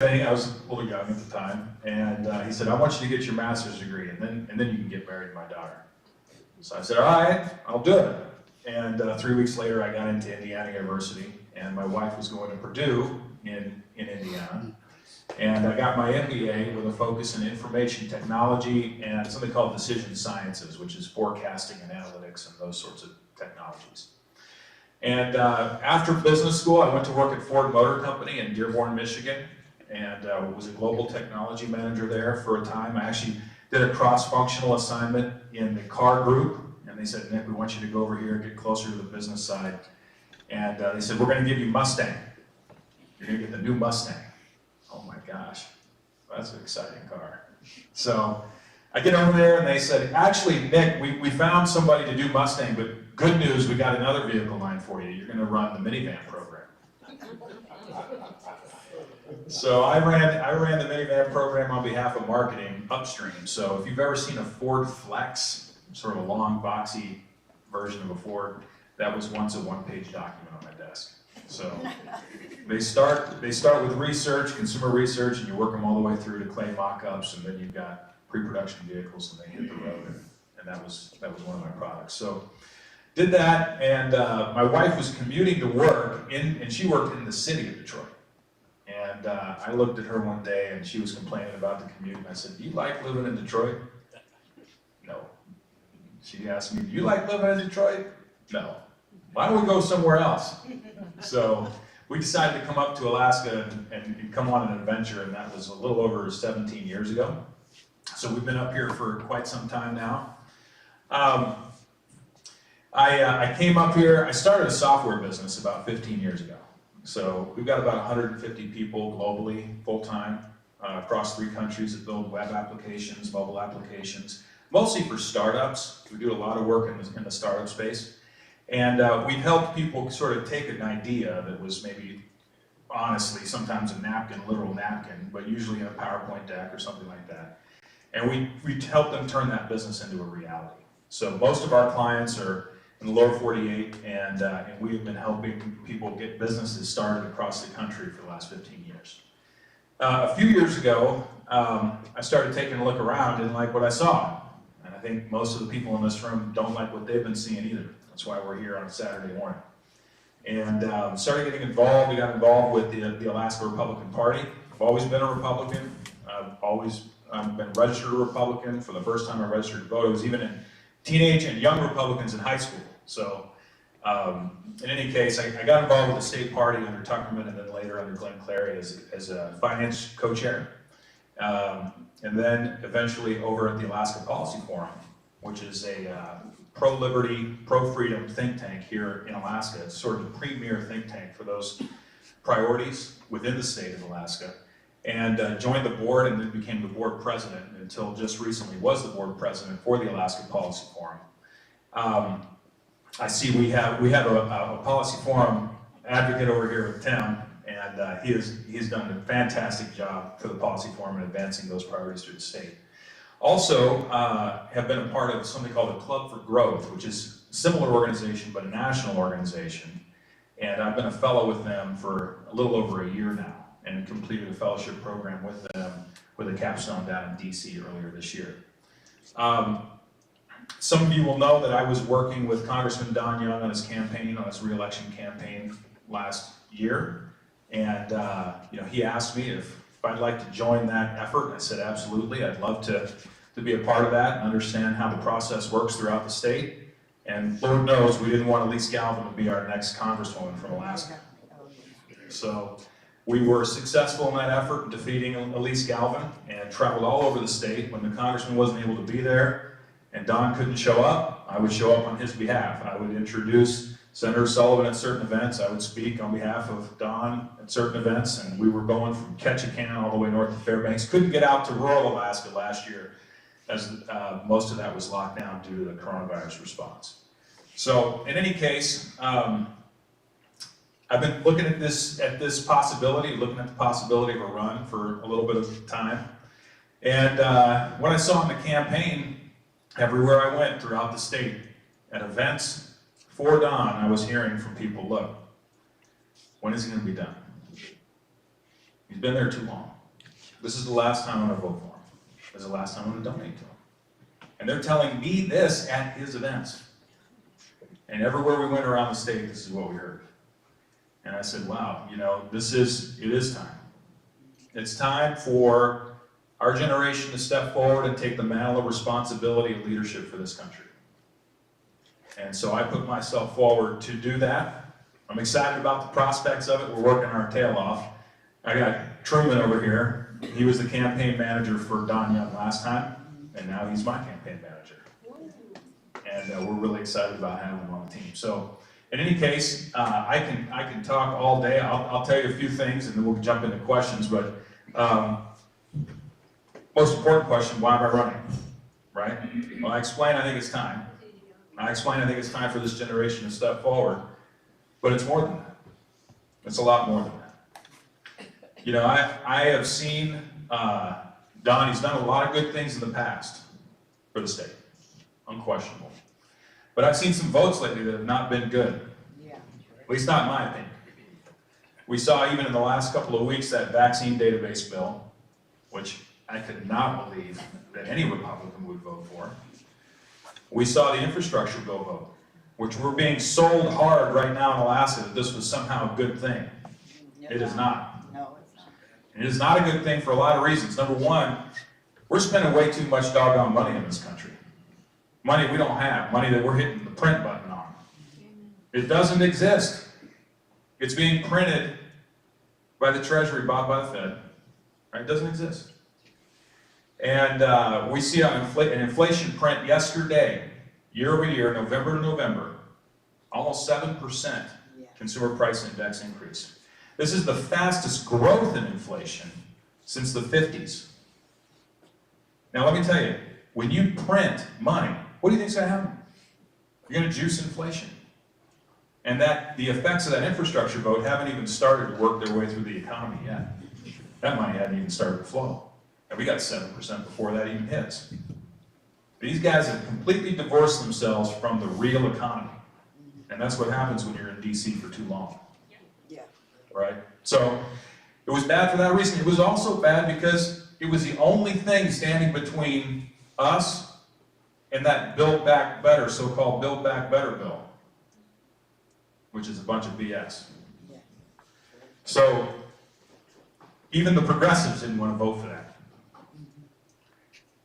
I was a little young at the time, and he said, I want you to get your master's degree, and then you can get married to my daughter. So I said, all right, I'll do it. And 3 weeks later, I got into Indiana University, and my wife was going to Purdue in Indiana. And I got my MBA with a focus in information technology and something called decision sciences, which is forecasting and analytics and those sorts of technologies. And after business school, I went to work at Ford Motor Company in Dearborn, Michigan, and was a global technology manager there for a time. I actually did a cross-functional assignment in the car group, and they said, Nick, we want you to go over here, get closer to the business side. And they said, we're going to give you Mustang. You're going to get the new Mustang. Oh my gosh, that's an exciting car. So I get over there, and they said, actually, Nick, we found somebody to do Mustang, but good news, we got another vehicle line for you. You're going to run the minivan program. So I ran the minivan program on behalf of marketing upstream. So if you've ever seen a Ford Flex, sort of a long, boxy version of a Ford, that was once a one-page document on my desk. So they start with research, consumer research, and you work them all the way through to clay mock-ups, and then you've got pre-production vehicles, and they hit the road, and that was one of my products. So did that, and my wife was commuting to work, and she worked in the city of Detroit. And I looked at her one day, and she was complaining about the commute, and I said, do you like living in Detroit? No. She asked me, do you like living in Detroit? No. Why don't we go somewhere else? So we decided to come up to Alaska and come on an adventure, and that was a little over 17 years ago. So we've been up here for quite some time now. I came up here, I started a software business about 15 years ago. So we've got about 150 people globally, full-time, across 3 countries that build web applications, mobile applications, mostly for startups. We do a lot of work in the startup space. And we've helped people sort of take an idea that was maybe, honestly, sometimes a napkin, literal napkin, but usually in a PowerPoint deck or something like that. And we help them turn that business into a reality. So most of our clients are in the lower 48, and we have been helping people get businesses started across the country for the last 15 years. A few years ago, I started taking a look around, didn't like what I saw. And I think most of the people in this room don't like what they've been seeing either. That's why we're here on a Saturday morning. And started getting involved. We got involved with the Alaska Republican Party. I've always been a Republican. I've always been registered a Republican. For the first time I registered to vote, I was even in teenage and young Republicans in high school. So in any case, I got involved with the state party under Tuckerman and then later under Glenn Clary as a finance co-chair. And then eventually over at the Alaska Policy Forum, which is a pro-liberty, pro-freedom think tank here in Alaska. It's sort of the premier think tank for those priorities within the state of Alaska. And joined the board and then became the board president until just recently was the board president for the Alaska Policy Forum. I see we have a Policy Forum advocate over here with Tim, and he's done a fantastic job for the Policy Forum in advancing those priorities through the state. Also, have been a part of something called the Club for Growth, which is a similar organization but a national organization. And I've been a fellow with them for a little over a year now, and completed a fellowship program with them with a capstone down in DC earlier this year. Some of you will know that I was working with Congressman Don Young on his campaign, on his re-election campaign last year. And he asked me if I'd like to join that effort. I said, absolutely, I'd love to be a part of that and understand how the process works throughout the state. And Lord knows we didn't want Elise Galvin to be our next congresswoman from Alaska. So we were successful in that effort in defeating Elise Galvin and traveled all over the state. When the congressman wasn't able to be there and Don couldn't show up, I would show up on his behalf. I would introduce Senator Sullivan at certain events. I would speak on behalf of Don at certain events, and we were going from Ketchikan all the way north to Fairbanks. Couldn't get out to rural Alaska last year as most of that was locked down due to the coronavirus response. So in any case, I've been looking at this possibility, looking at the possibility of a run for a little bit of time. And what I saw in the campaign, everywhere I went throughout the state, at events, for Don, I was hearing from people, look, when is it going to be done? He's been there too long. This is the last time I'm gonna vote for him. This is the last time I'm gonna donate to him. And they're telling me this at his events. And everywhere we went around the state, this is what we heard. And I said, wow, it is time. It's time for our generation to step forward and take the mantle of responsibility and leadership for this country. And so I put myself forward to do that. I'm excited about the prospects of it. We're working our tail off. I got Truman over here. He was the campaign manager for Don Young last time, and now he's my campaign manager. And we're really excited about having him on the team. So, in any case, I can talk all day. I'll tell you a few things, and then we'll jump into questions. But most important question: why am I running? Right? Well, I explain. I think it's time. I think it's time for this generation to step forward. But it's more than that. It's a lot more than that. I have seen Don. He's done a lot of good things in the past for the state, unquestionable. But I've seen some votes lately that have not been good. Yeah. At least not in my opinion. We saw even in the last couple of weeks that vaccine database bill, which I could not believe that any Republican would vote for. We saw the infrastructure bill vote, which we're being sold hard right now in Alaska that this was somehow a good thing. It is not. No, it's not. It is not a good thing for a lot of reasons. Number one, we're spending way too much doggone money in this country. Money we don't have, money that we're hitting the print button on. It doesn't exist. It's being printed by the Treasury, bought by the Fed. Right? It doesn't exist. And we see an inflation print yesterday, year over year, November to November, almost 7% consumer price index increase. This is the fastest growth in inflation since the 50s. Now let me tell you, when you print money, what do you think is going to happen? You're going to juice inflation. And the effects of that infrastructure vote haven't even started to work their way through the economy yet. That money hadn't even started to flow. And we got 7% before that even hits. These guys have completely divorced themselves from the real economy. And that's what happens when you're in DC for too long. Yeah. Right? So it was bad for that reason. It was also bad because it was the only thing standing between us and that Build Back Better, so-called Build Back Better bill, which is a bunch of BS. Yeah. So even the progressives didn't want to vote for that.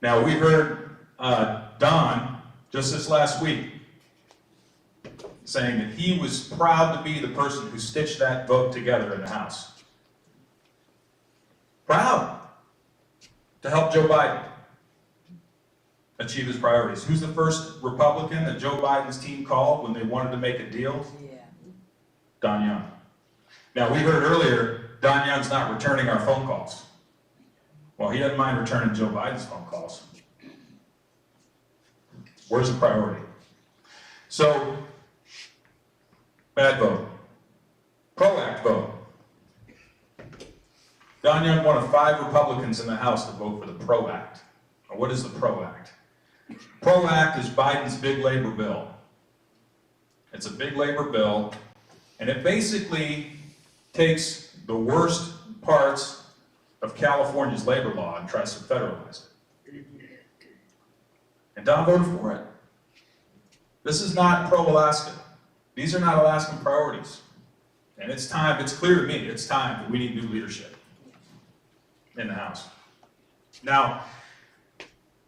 Now we heard Don just this last week saying that he was proud to be the person who stitched that vote together in the House. Proud to help Joe Biden achieve his priorities. Who's the first Republican that Joe Biden's team called when they wanted to make a deal? Yeah. Don Young. Now we heard earlier, Don Young's not returning our phone calls. Well, he doesn't mind returning Joe Biden's phone calls. Where's the priority? So, bad vote. PRO-ACT vote. Don Young, one of 5 Republicans in the House to vote for the PRO-ACT. Now, what is the PRO-ACT? PRO-ACT is Biden's big labor bill. It's a big labor bill, and it basically takes the worst parts of California's labor law and tries to federalize it. And Don voted for it. This is not pro-Alaska. These are not Alaskan priorities. And it's time, it's clear to me, it's time that we need new leadership in the House. Now,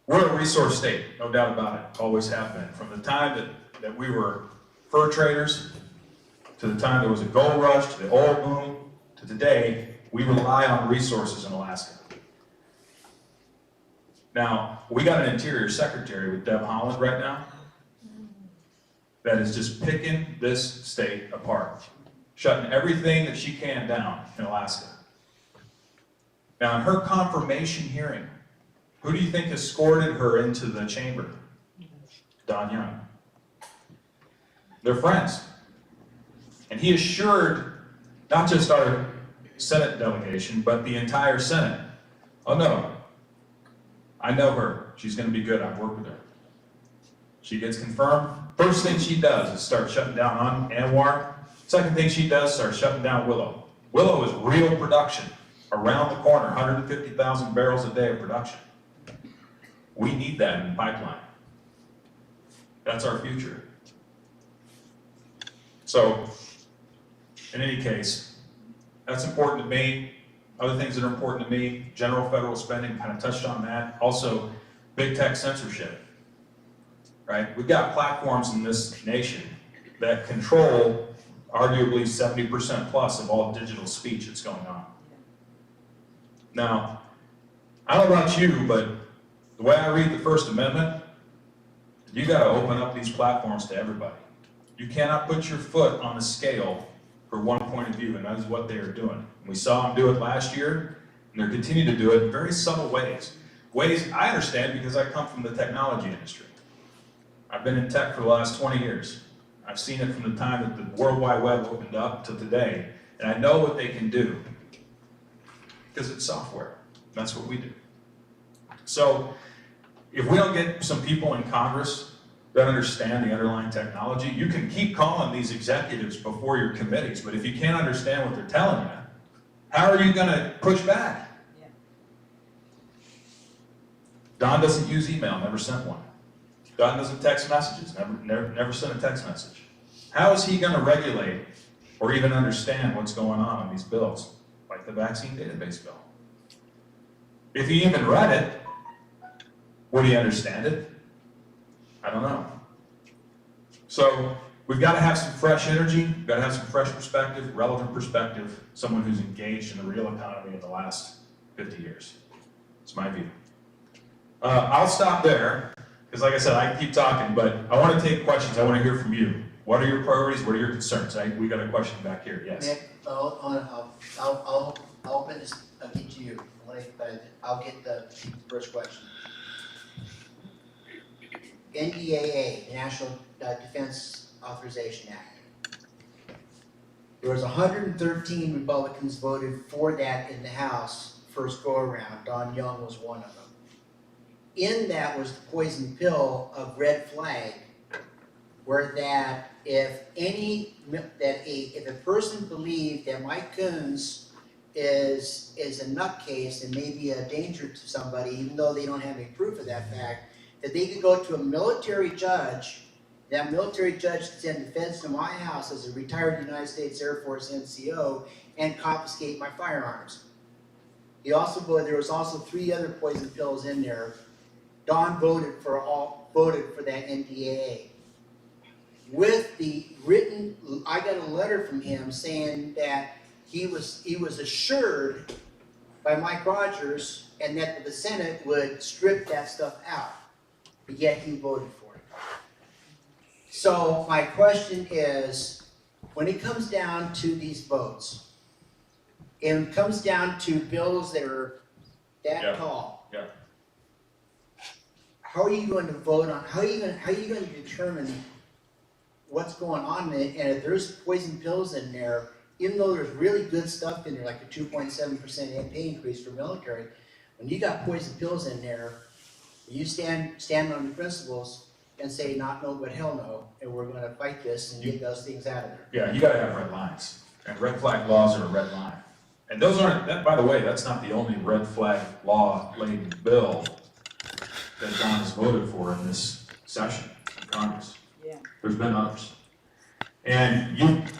we're a resource state, no doubt about it, always have been. From the time that we were fur traders, to the time there was a gold rush, to the oil boom, to today, we rely on resources in Alaska. Now, we got an Interior Secretary with Deb Haaland right now that is just picking this state apart, shutting everything that she can down in Alaska. Now, in her confirmation hearing, who do you think escorted her into the chamber? Don Young. They're friends. And he assured not just our Senate delegation, but the entire Senate, oh no, I know her. She's going to be good. I've worked with her. She gets confirmed. First thing she does is start shutting down on Anwar. Second thing she does, start shutting down Willow. Willow is real production around the corner, 150,000 barrels a day of production. We need that in the pipeline. That's our future. So, in any case, that's important to me. Other things that are important to me, general federal spending, kind of touched on that. Also, big tech censorship, right? We've got platforms in this nation that control arguably 70% plus of all digital speech that's going on. Now, I don't know about you, but the way I read the First Amendment, you got to open up these platforms to everybody. You cannot put your foot on the scale for one point of view, and that is what they are doing. We saw them do it last year, and they're continuing to do it in very subtle ways. Ways I understand because I come from the technology industry. I've been in tech for the last 20 years. I've seen it from the time that the World Wide Web opened up to today, and I know what they can do because it's software. That's what we do. So if we don't get some people in Congress that understand the underlying technology, you can keep calling these executives before your committees, but if you can't understand what they're telling you, how are you going to push back? Yeah. Don doesn't use email, never sent one. Don doesn't text messages, never sent a text message. How is he going to regulate or even understand what's going on these bills, like the vaccine database bill? If he even read it, would he understand it? I don't know. So we've got to have some fresh energy, we've got to have some fresh perspective, relevant perspective, someone who's engaged in the real economy in the last 50 years. It's my view. I'll stop there, because like I said, I can keep talking, but I want to take questions. I want to hear from you. What are your priorities? What are your concerns? We got a question back here. Yes. Nick, I'll open this. I'll get to you. I'll get the first question. NDAA, National Defense Authorization Act. There was 113 Republicans voted for that in the House first go around. Don Young was one of them. In that was the poison pill of red flag, where that if a person believed that Mike Coons is a nutcase and maybe a danger to somebody, even though they don't have any proof of that fact, that they could go to a military judge. That military judge could send defense to my house as a retired United States Air Force NCO and confiscate my firearms. There was also 3 other poison pills in there. Don voted for that NDAA. With the written, I got a letter from him saying that he was assured by Mike Rogers and that the Senate would strip that stuff out, but yet he voted for it. So my question is, when it comes down to these votes, and it comes down to bills that are that tall, how are you going to vote on? How are you going to determine what's going on in it? And if there's poison pills in there, even though there's really good stuff in there, like a 2.7% pay increase for military, when you got poison pills in there, you stand on your principles and say not no but hell no, and we're going to fight this and get those things out of there. Yeah, you got to have red lines, and red flag laws are a red line. And those aren't. By the way, that's not the only red flag law-laden bill that Don has voted for in this session of Congress. Yeah. There's been others. And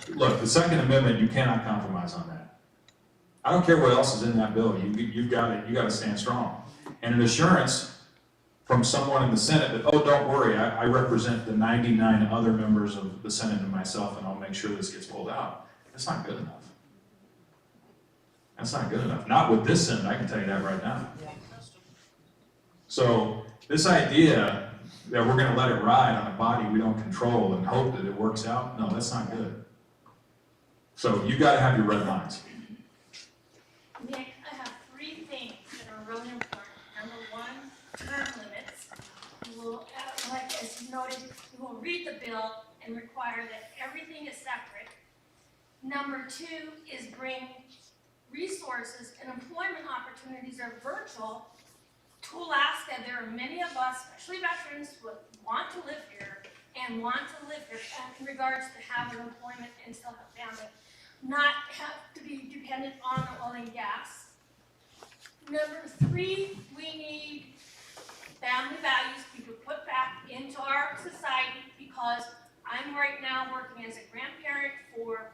look, the Second Amendment, you cannot compromise on that. I don't care what else is in that bill. You got to stand strong. And an assurance from someone in the Senate that, oh, don't worry, I represent the 99 other members of the Senate and myself, and I'll make sure this gets pulled out. That's not good enough. That's not good enough. Not with this Senate, I can tell you that right now. So this idea that we're going to let it ride on a body we don't control and hope that it works out, no, that's not good. So you got to have your red lines. Nick, I have 3 things that are really important. Number 1, term limits. Like as you noted, we will read the bill and require that everything is separate. Number 2 is bring resources and employment opportunities are virtual to Alaska. There are many of us, especially veterans, who want to live here and want to live here in regards to having employment and still have family. Not have to be dependent on oil and gas. Number 3, we need family values to be put back into our society, because I'm right now working as a grandparent for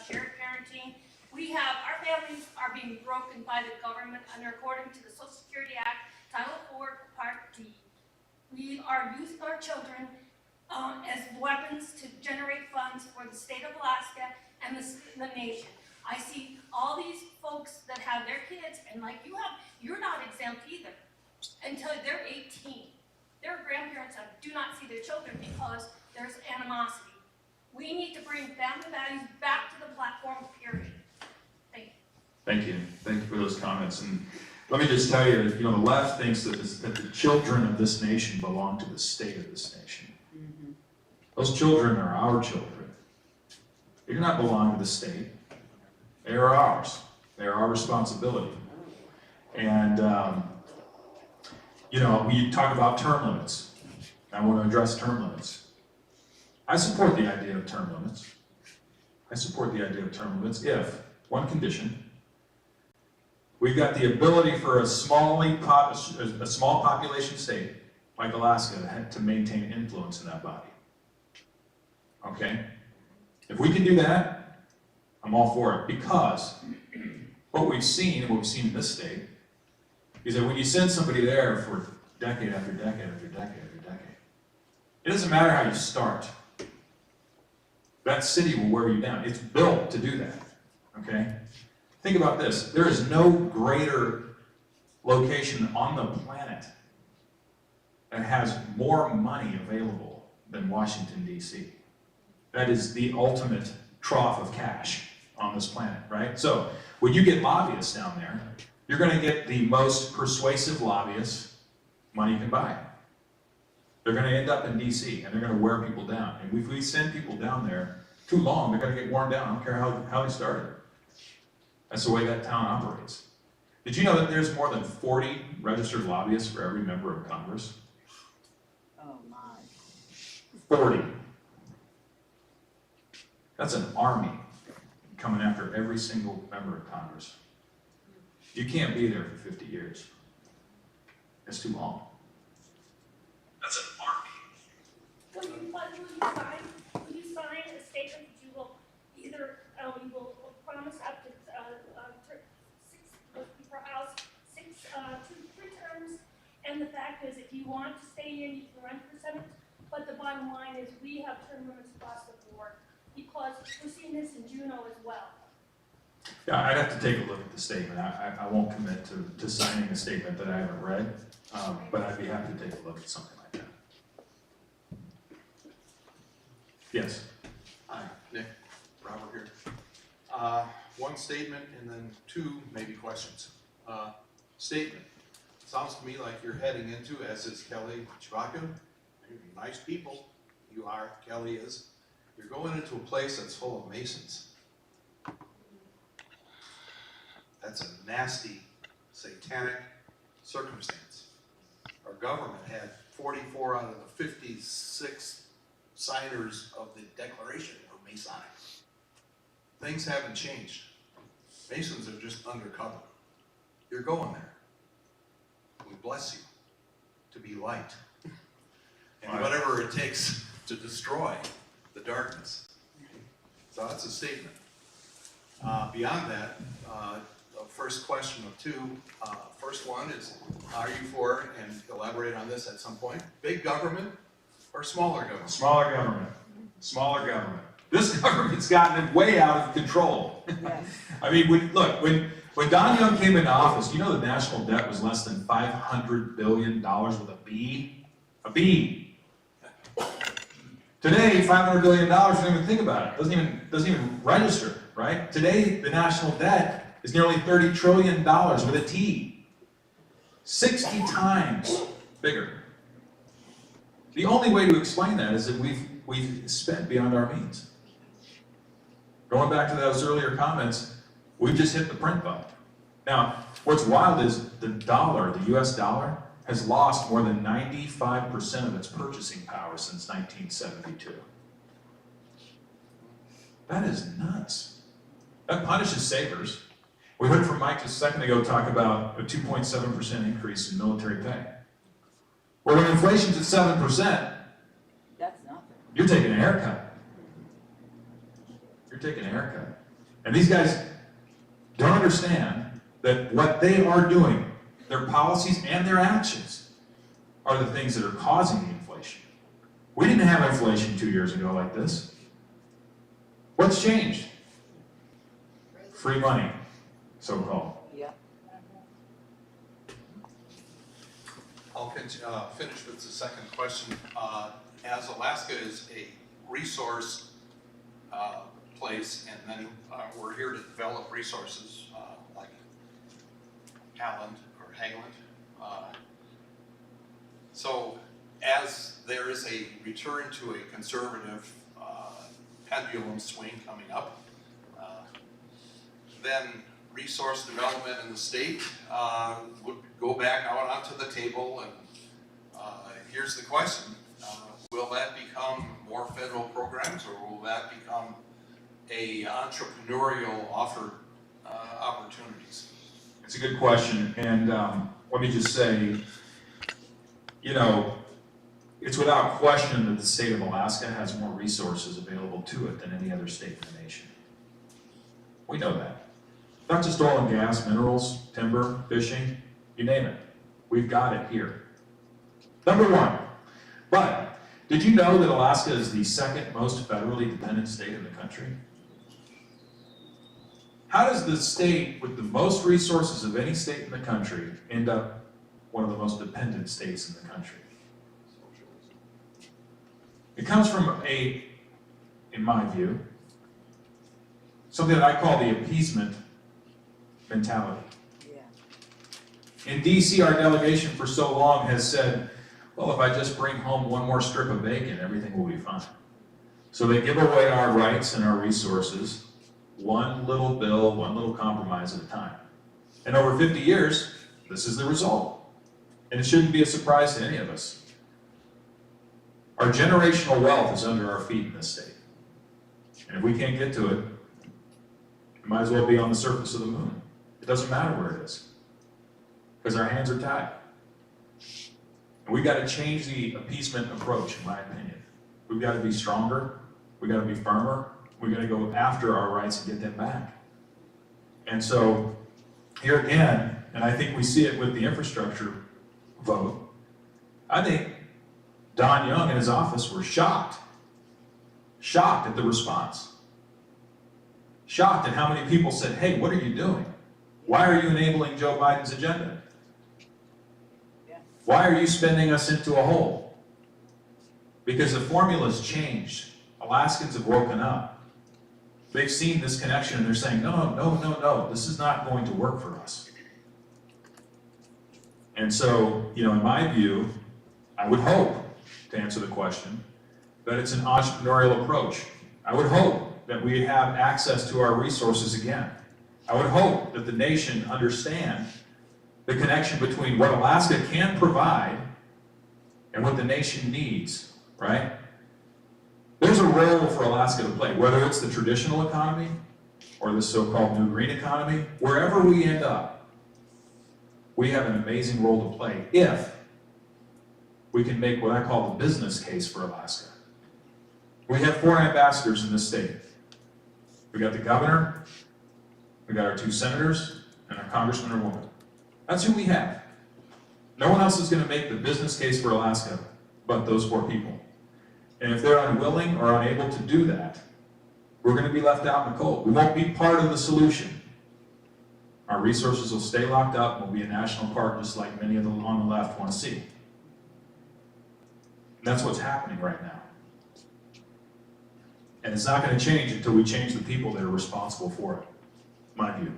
shared parenting. Our families are being broken by the government according to the Social Security Act, Title IV, Part D. We are using our children as weapons to generate funds for the state of Alaska and the nation. I see all these folks that have their kids, and like you're not exempt either until they're 18. There are grandparents that do not see their children because there's animosity. We need to bring family values back to the platform, period. Thank you. Thank you. Thank you for those comments. And let me just tell you, the left thinks that the children of this nation belong to the state of this nation. Those children are our children. They do not belong to the state. They are ours. They are our responsibility. And, we talk about term limits. I want to address term limits. I support the idea of term limits. I support the idea of term limits if, one condition, we've got the ability for a small population state like Alaska to maintain influence in that body. Okay? If we can do that, I'm all for it, because what we've seen in this state is that when you send somebody there for decade after decade after decade after decade, it doesn't matter how you start. That city will wear you down. It's built to do that. Okay? Think about this. There is no greater location on the planet that has more money available than Washington, D.C. That is the ultimate trough of cash on this planet, right? So when you get lobbyists down there, you're going to get the most persuasive lobbyists money can buy. They're going to end up in D.C. and they're going to wear people down. And if we send people down there too long, they're going to get worn down. I don't care how they started. That's the way that town operates. Did you know that there's more than 40 registered lobbyists for every member of Congress? Oh my. 40. That's an army coming after every single member of Congress. You can't be there for 50 years. It's too long. That's an army. Will you sign a statement that you will either, you will promise up to 3 terms, and the fact is, if you want to stay in, you can run for Senate, but the bottom line is we have term limits across the board, because we're seeing this in Juneau as well. Yeah, I'd have to take a look at the statement. I won't commit to signing a statement that I haven't read, but I'd be happy to take a look at something like that. Yes? Hi, Nick, Robert here. One statement and then 2 maybe questions. Statement. Sounds to me like you're heading into, as is Kelly Chewbacca, you're nice people, you are, Kelly is. You're going into a place that's full of Masons. That's a nasty, satanic circumstance. Our government had 44 out of the 56 signers of the Declaration were Masonic. Things haven't changed. Masons are just undercover. You're going there. We bless you to be light. And whatever it takes to destroy the darkness. So that's a statement. Beyond that, first question of 2. First one is, are you for, and elaborate on this at some point, big government or smaller government? Smaller government. Smaller government. This government's gotten it way out of control. Yes. I mean, when Don Young came into office, you know the national debt was less than $500 billion with a B? A B. Today, $500 billion, don't even think about it. Doesn't even register, right? Today, the national debt is nearly $30 trillion with a T. 60 times bigger. The only way to explain that is that we've spent beyond our means. Going back to those earlier comments, we've just hit the print button. Now, what's wild is the dollar, the US dollar, has lost more than 95% of its purchasing power since 1972. That is nuts. That punishes savers. We heard from Mike just a second ago talk about a 2.7% increase in military pay. Well, when inflation's at 7%, That's nothing. you're taking a haircut. You're taking a haircut. And these guys don't understand that what they are doing, their policies and their actions, are the things that are causing the inflation. We didn't have inflation 2 years ago like this. What's changed? Free money, so-called. Yep. I'll finish with the second question. As Alaska is a resource place, and then we're here to develop resources like Halland or Hagland. So as there is a return to a conservative pendulum swing coming up, then resource development in the state would go back out onto the table, and here's the question. Will that become more federal programs, or will that become a entrepreneurial offer opportunities? It's a good question, and let me just say, you know, it's without question that the state of Alaska has more resources available to it than any other state in the nation. We know that. Not just oil and gas, minerals, timber, fishing, you name it. We've got it here. Number one. But did you know that Alaska is the second most federally dependent state in the country? How does the state with the most resources of any state in the country end up one of the most dependent states in the country? It comes from in my view, something that I call the appeasement mentality. Yeah. In DC, our delegation for so long has said, well, if I just bring home one more strip of bacon, everything will be fine. So they give away our rights and our resources, one little bill, one little compromise at a time. And over 50 years, this is the result. And it shouldn't be a surprise to any of us. Our generational wealth is under our feet in this state. And if we can't get to it, it might as well be on the surface of the moon. It doesn't matter where it is, because our hands are tied. And we've got to change the appeasement approach, in my opinion. We've got to be stronger, we've got to be firmer, we've got to go after our rights and get them back. And so, here again, and I think we see it with the infrastructure vote, I think Don Young and his office were shocked at the response. Shocked at how many people said, hey, what are you doing? Why are you enabling Joe Biden's agenda? Why are you spending us into a hole? Because the formula's changed. Alaskans have woken up. They've seen this connection and they're saying, no, this is not going to work for us. And so, you know, in my view, I would hope, to answer the question, that it's an entrepreneurial approach. I would hope that we have access to our resources again. I would hope that the nation understand the connection between what Alaska can provide and what the nation needs, right? There's a role for Alaska to play, whether it's the traditional economy or the so-called new green economy, wherever we end up, we have an amazing role to play if we can make what I call the business case for Alaska. We have 4 ambassadors in this state. We got the governor, we got our 2 senators, and our congressman or woman. That's who we have. No one else is going to make the business case for Alaska but those 4 people. And if they're unwilling or unable to do that, we're going to be left out in the cold. We won't be part of the solution. Our resources will stay locked up and we'll be a national park just like many of them on the left want to see. And that's what's happening right now. And it's not going to change until we change the people that are responsible for it, my view.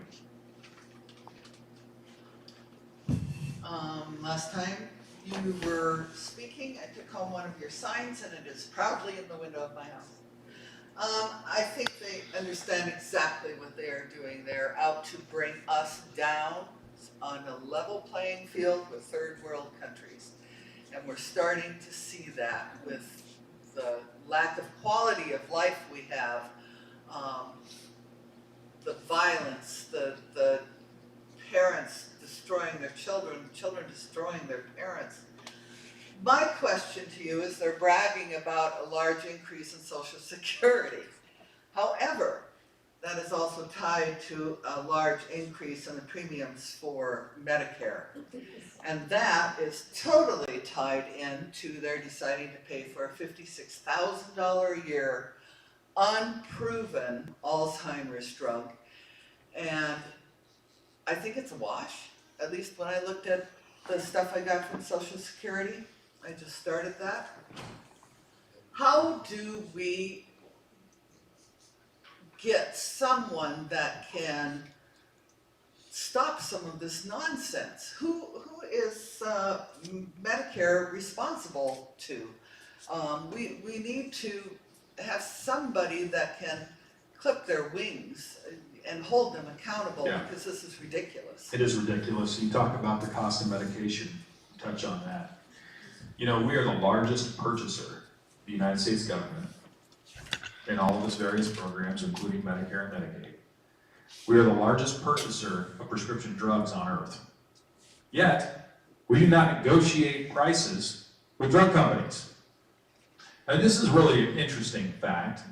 Last time you were speaking, I took home one of your signs and it is proudly in the window of my house. I think they understand exactly what they are doing. They're out to bring us down on a level playing field with third world countries. And we're starting to see that with the lack of quality of life we have, the violence, the parents destroying their children, children destroying their parents. My question to you is they're bragging about a large increase in Social Security. However, that is also tied to a large increase in the premiums for Medicare. And that is totally tied into their deciding to pay for a $56,000 a year unproven Alzheimer's drug. And I think it's a wash, at least when I looked at the stuff I got from Social Security. I just started that. How do we get someone that can stop some of this nonsense? Who is Medicare responsible to? We need to have somebody that can clip their wings and hold them accountable, Yeah. because this is ridiculous. It is ridiculous. You talk about the cost of medication, touch on that. You know, we are the largest purchaser, the United States government, in all of its various programs, including Medicare and Medicaid. We are the largest purchaser of prescription drugs on earth. Yet, we do not negotiate prices with drug companies. And this is really an interesting fact.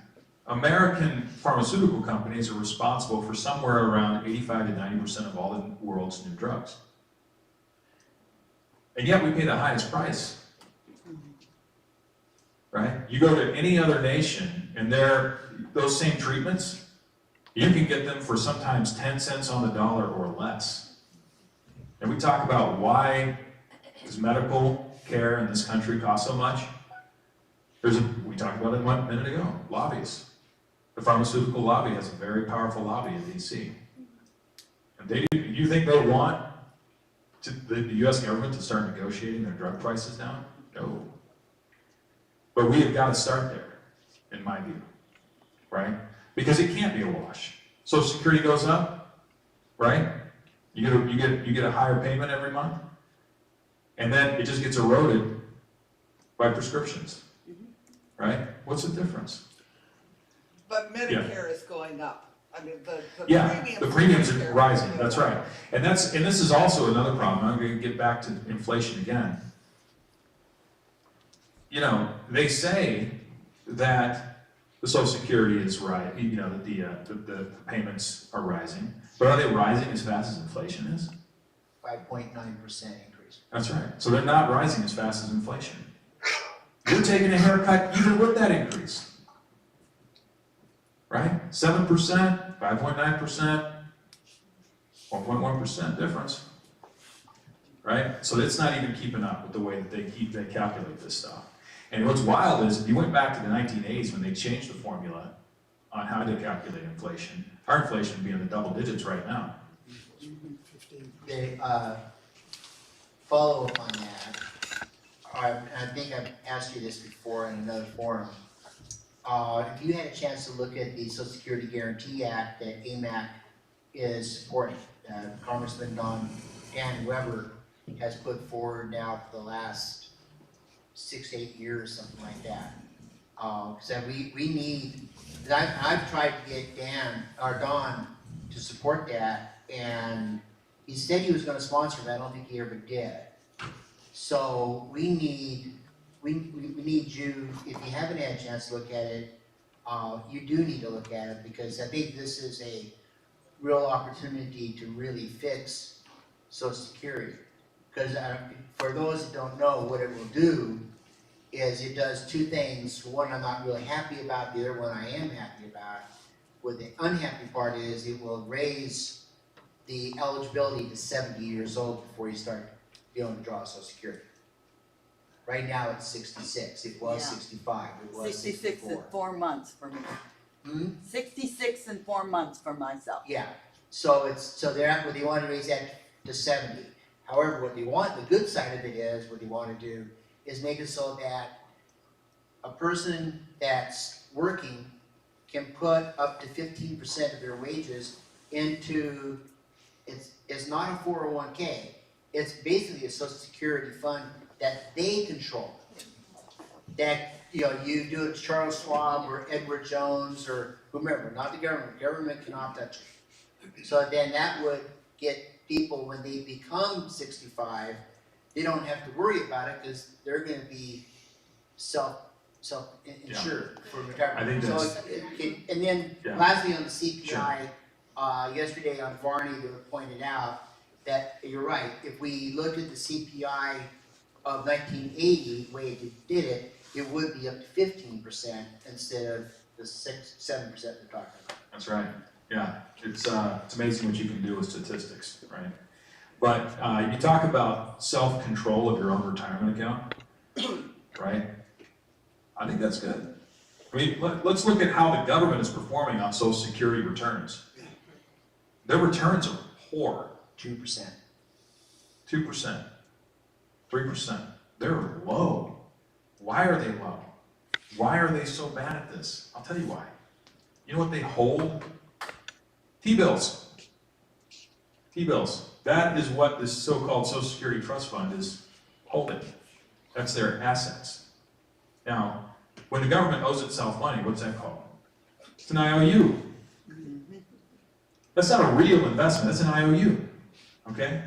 American pharmaceutical companies are responsible for somewhere around 85 to 90% of all the world's new drugs. And yet we pay the highest price. Right? You go to any other nation and those same treatments, you can get them for sometimes 10 cents on the dollar or less. And we talk about why does medical care in this country cost so much? We talked about it 1 minute ago, lobbyists. The pharmaceutical lobby has a very powerful lobby in DC. And you think they want the US government to start negotiating their drug prices down? No. But we have got to start there, in my view, right? Because it can't be a wash. Social Security goes up, right? You get a higher payment every month, and then it just gets eroded by prescriptions, right? What's the difference? But Medicare is going up. I mean, the Yeah, the premiums Medicare are rising. going That's up. right, and this is also another problem. I'm going to get back to inflation again. You know, they say that the Social Security is right. You know, that the payments are rising, but are they rising as fast as inflation is? 5.9% increase. That's right. So they're not rising as fast as inflation. You're taking a haircut even with that increase, right? 7%, 5.9%, 1.1% difference, right? So it's not even keeping up with the way that they calculate this stuff. And what's wild is, if you went back to the 1980s when they changed the formula on how to calculate inflation, our inflation would be in the double digits right now. They follow up on that. I think I've asked you this before in another forum. If you had a chance to look at the Social Security Guarantee Act that AMAC is supporting, Congressman Dan Weber has put forward now for the last 6 to 8 years, something like that. So we need, I've tried to get Don to support that, and he said he was gonna sponsor it, I don't think he ever did. So we need you, if you haven't had a chance to look at it, you do need to look at it, because I think this is a real opportunity to really fix Social Security. Because for those that don't know, what it will do is it does two things. One I'm not really happy about, the other one I am happy about. What the unhappy part is, it will raise the eligibility to 70 years old before you start being able to draw Social Security. Right now it's 66, it was Yeah. 65, it was 66 64. and 4 months for me. 66 and 4 months for myself. Yeah, so they want to raise that to 70. However, what they want, the good side of it is, what they want to do is make it so that a person that's working can put up to 15% of their wages into, it's not a 401k, it's basically a Social Security fund that they control. That, you do it Charles Schwab or Edward Jones or whomever, not the government. The government cannot touch it. So then that would get people, when they become 65, they don't have to worry about it because they're gonna be self-insured for retirement. I think So that's- and then Yeah. lastly, on the CPI, yesterday on Varney, they were pointed out that, you're right, if we look at the CPI of 1980, the way it did it, it would be up to 15% instead of the 7% they're talking about. That's right, yeah, it's amazing what you can do with statistics, right? But you talk about self-control of your own retirement account, right? I think that's good. I mean, let's look at how the government is performing on Social Security returns. Their returns are poor. 2%. 2%, 3%. They're low. Why are they low? Why are they so bad at this? I'll tell you why. You know what they hold? T-bills. T-bills. That is what this so-called Social Security Trust Fund is holding. That's their assets. Now, when the government owes itself money, what's that called? It's an IOU. That's not a real investment, that's an IOU, okay?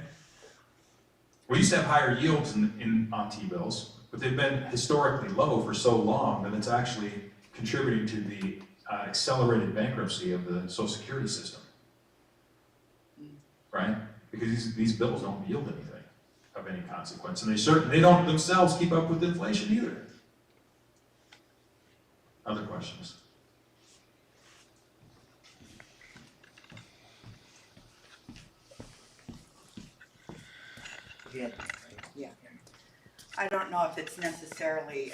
We used to have higher yields on T-bills, but they've been historically low for so long that it's actually contributing to the accelerated bankruptcy of the Social Security system, right? Because these bills don't yield anything of any consequence, and they don't themselves keep up with inflation either. Other questions? Yeah. Yeah. I don't know if it's necessarily,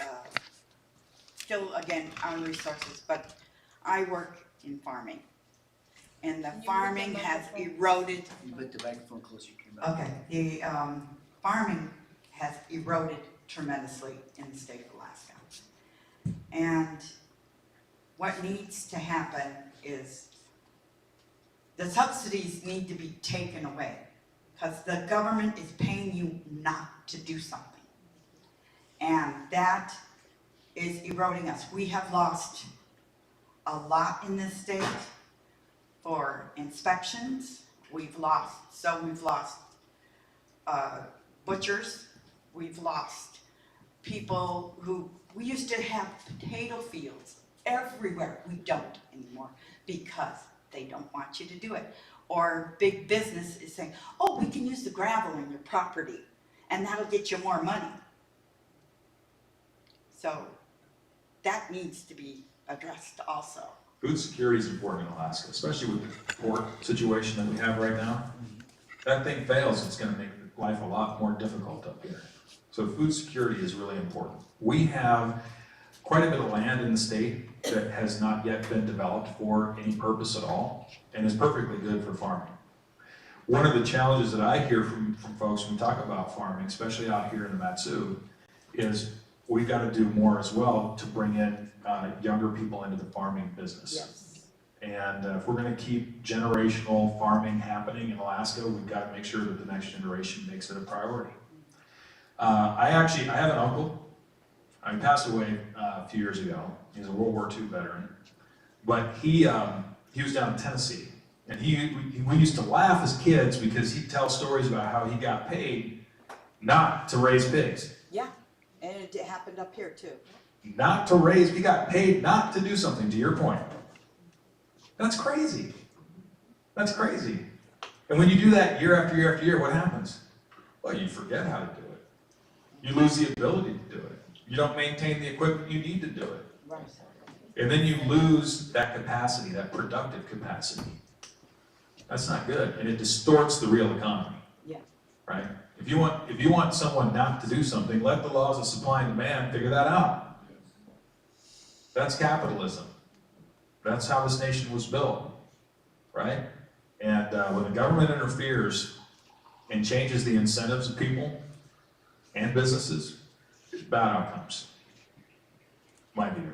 still again, on resources, but I work in farming. And the farming has eroded, You put the microphone closer to your mouth. okay, the, farming has eroded tremendously in the state of Alaska. And what needs to happen is the subsidies need to be taken away, because the government is paying you not to do something. And that is eroding us. We have lost a lot in this state for inspections. We've lost butchers. We've lost people who, we used to have potato fields everywhere. We don't anymore because they don't want you to do it. Or big business is saying, oh, we can use the gravel in your property and that'll get you more money. So that needs to be addressed also. Food security is important in Alaska, especially with the pork situation that we have right now. If that thing fails, it's going to make life a lot more difficult up here. So food security is really important. We have quite a bit of land in the state that has not yet been developed for any purpose at all, and is perfectly good for farming. One of the challenges that I hear from folks when we talk about farming, especially out here in the Matsu, is we've got to do more as well to bring in younger people into the farming business. Yes. And if we're going to keep generational farming happening in Alaska, we've got to make sure that the next generation makes it a priority. I have an uncle. He passed away a few years ago. He's a World War II veteran, but he was down in Tennessee, and we used to laugh as kids because he'd tell stories about how he got paid not to raise pigs. Yeah, and it happened up here too. He got paid not to do something, to your point. That's crazy. That's crazy. And when you do that year after year after year, what happens? Well, you forget how to do it. You lose the ability to do it. You don't maintain the equipment you need to do it. Right. And then you lose that capacity, that productive capacity. That's not good, and it distorts the real economy. Yeah. Right? If you want someone not to do something, let the laws of supply and demand figure that out. That's capitalism. That's how this nation was built, right? And when the government interferes and changes the incentives of people and businesses, there's bad outcomes. My opinion.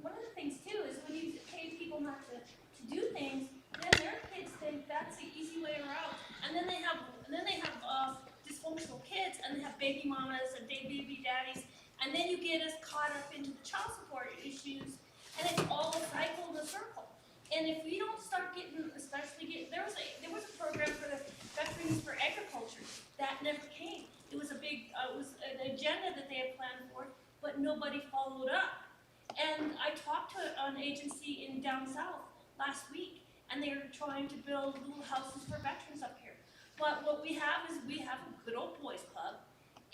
One of the things too is when you pay people not to do things, then their kids think that's the easy way around. And then they have dysfunctional kids, and they have baby mamas and baby daddies, and then you get us caught up into the child support issues, and it's all a cycle and a circle. And if we don't start getting, there was a program for the veterans for agriculture, that never came. It was it was an agenda that they had planned for, but nobody followed up. And I talked to an agency in down south last week, and they are trying to build little houses for veterans up here. But what we have is we have a good old boys club,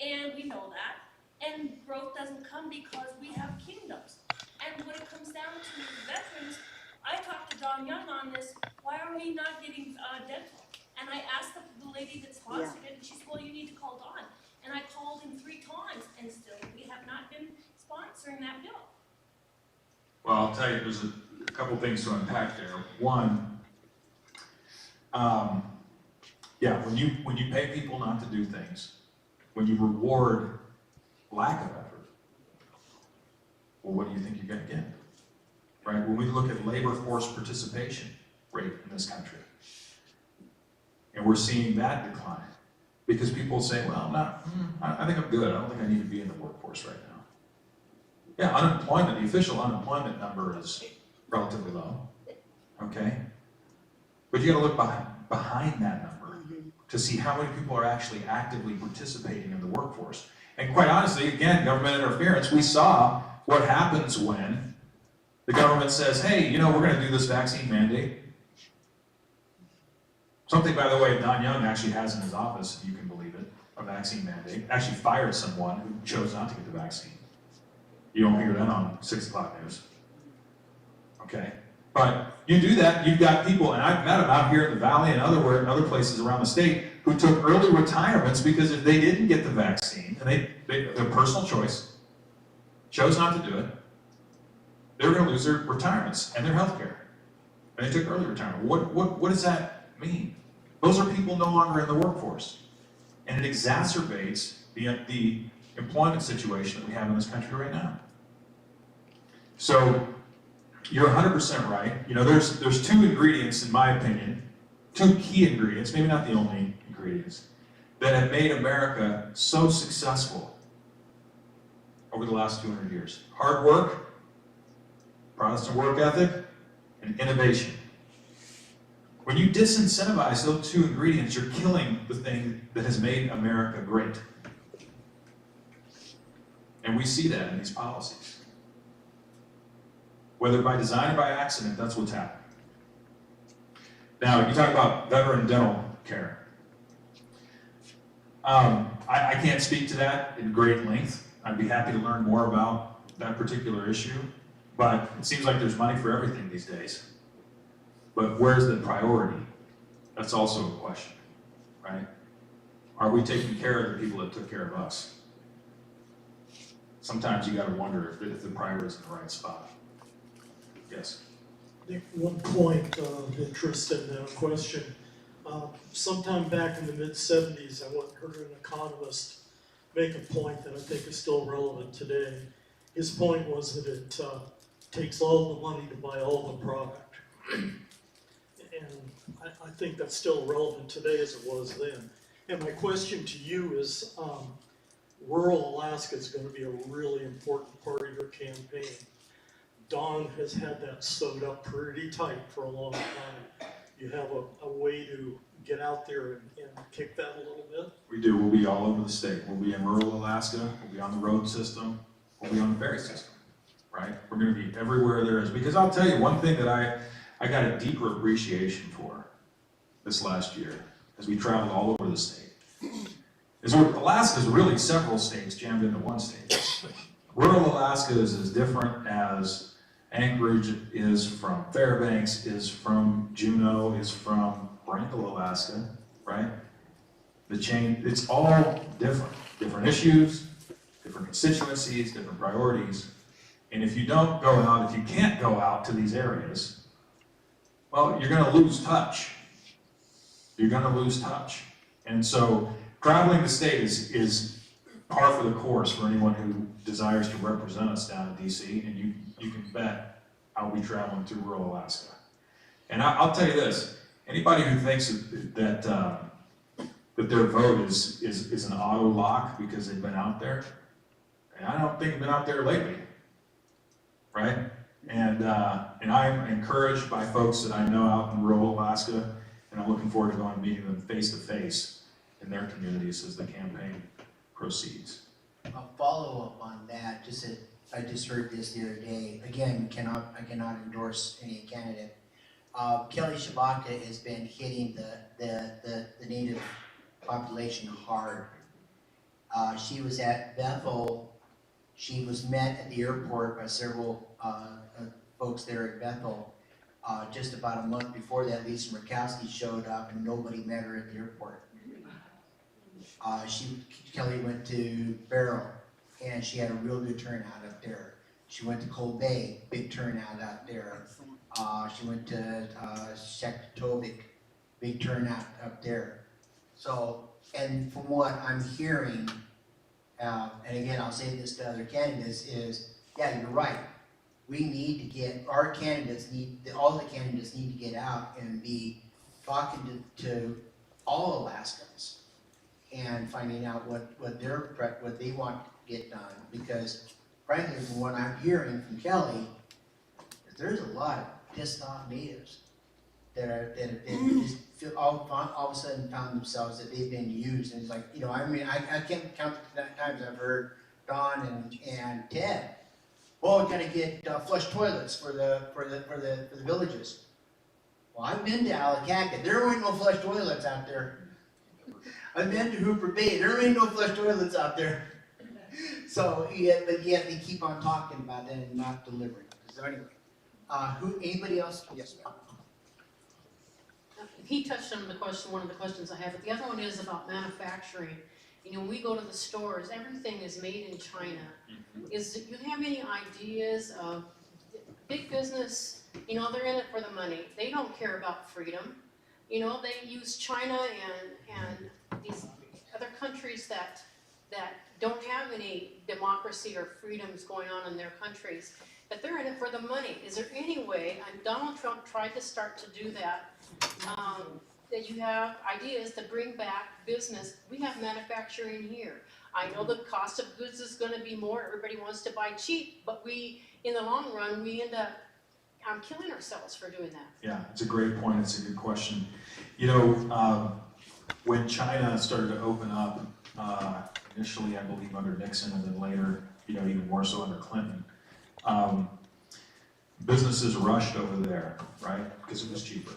and we know that, and growth doesn't come because we have kingdoms. And when it comes down to veterans, I talked to Don Young on this, why are we not getting dental? And I asked the lady that sponsored it, and she said, well, you need to call Don. And I called him 3 times, and still we have not been sponsoring that bill. Well, I'll tell you, there's a couple things to unpack there. One, yeah, when you pay people not to do things, when you reward lack of effort, well, what do you think you're going to get? Right? When we look at labor force participation rate in this country, and we're seeing that decline because people say, well, I think I'm good. I don't think I need to be in the workforce right now. Yeah, unemployment, the official unemployment number is relatively low, okay? But you gotta look behind that number to see how many people are actually actively participating in the workforce. And quite honestly, again, government interference, we saw what happens when the government says, hey, you know, we're gonna do this vaccine mandate. Something, by the way, Don Young actually has in his office, if you can believe it, a vaccine mandate. Actually fired someone who chose not to get the vaccine. You don't hear that on 6 o'clock news. Okay? But you do that, you've got people, and I've met them out here in the valley and other places around the state who took early retirements because if they didn't get the vaccine, and their personal choice, chose not to do it, they were going to lose their retirements and their health care. And they took early retirement. What does that mean? Those are people no longer in the workforce. And it exacerbates the employment situation that we have in this country right now. So you're 100% right. You know, there's 2 ingredients, in my opinion, 2 key ingredients, maybe not the only ingredients, that have made America so successful over the last 200 years. Hard work, Protestant work ethic, and innovation. When you disincentivize those 2 ingredients, you're killing the thing that has made America great. And we see that in these policies. Whether by design or by accident, that's what's happening. Now, you talk about veteran dental care. I can't speak to that in great length. I'd be happy to learn more about that particular issue, but it seems like there's money for everything these days. But where's the priority? That's also a question, right? Are we taking care of the people that took care of us? Sometimes you got to wonder if the priority is in the right spot. Yes. Nick, one point of interest in that question. Sometime back in the mid-70s, I heard an economist make a point that I think is still relevant today. His point was that it takes all the money to buy all the product. And I think that's still relevant today as it was then. And my question to you is, rural Alaska is going to be a really important part of your campaign. Don has had that sewed up pretty tight for a long time. You have a way to get out there and kick that a little bit? We do. We'll be all over the state. We'll be in rural Alaska. We'll be on the road system. We'll be on the ferry system, right? We're going to be everywhere there is. Because I'll tell you one thing that I got a deeper appreciation for this last year as we traveled all over the state. Alaska is really several states jammed into one state. Rural Alaska is as different as Anchorage is from Fairbanks, is from Juneau, is from Wrangell, Alaska, right? It's all different. Different issues, different constituencies, different priorities. And if you don't go out, if you can't go out to these areas, well, you're gonna lose touch. You're gonna lose touch. And so traveling the state is par for the course for anyone who desires to represent us down in DC, and you can bet I'll be traveling through rural Alaska. And I'll tell you this, anybody who thinks that their vote is an auto lock because they've been out there, and I don't think they've been out there lately, right? And I'm encouraged by folks that I know out in rural Alaska, and I'm looking forward to going and meeting them face to face in their communities as the campaign proceeds. A follow-up on that, I just heard this the other day, again, I cannot endorse any candidate. Kelly Shabaka has been hitting the native population hard. She was at Bethel, she was met at the airport by several folks there at Bethel. Just about a month before that, Lisa Murkowski showed up and nobody met her at the airport. Kelly went to Barrow and she had a real good turnout up there. She went to Cold Bay, big turnout out there. She went to Shektovic, big turnout up there. So, and from what I'm hearing, and again, I'll say this to other candidates is, yeah, you're right. We need to get, all the candidates need to get out and be talking to all Alaskans and finding out what they want to get done. Because frankly, from what I'm hearing from Kelly, there's a lot of pissed off natives that just feel all of a sudden found themselves that they've been used. And it's like, I can't count the times I've heard Don and Ted, well, we're gonna get flush toilets for the villages. Well, I've been to Alacaca, there ain't no flush toilets out there. I've been to Hooper Bay, there ain't no flush toilets out there. So, but yet they keep on talking about it and not delivering. So anyway, anybody else? Yes, ma'am. He touched on one of the questions I have, but the other one is about manufacturing. When we go to the stores, everything is made in China. Do you have any ideas of big business? They're in it for the money. They don't care about freedom. They use China and these other countries that don't have any democracy or freedoms going on in their countries, but they're in it for the money. Is there any way, and Donald Trump tried to start to do that, that you have ideas to bring back business? We have manufacturing here. I know the cost of goods is going to be more. Everybody wants to buy cheap, but in the long run, we end up killing ourselves for doing that. Yeah, it's a great point. It's a good question. When China started to open up, initially, I believe, under Nixon, and then later, even more so under Clinton, businesses rushed over there, right? Because it was cheaper.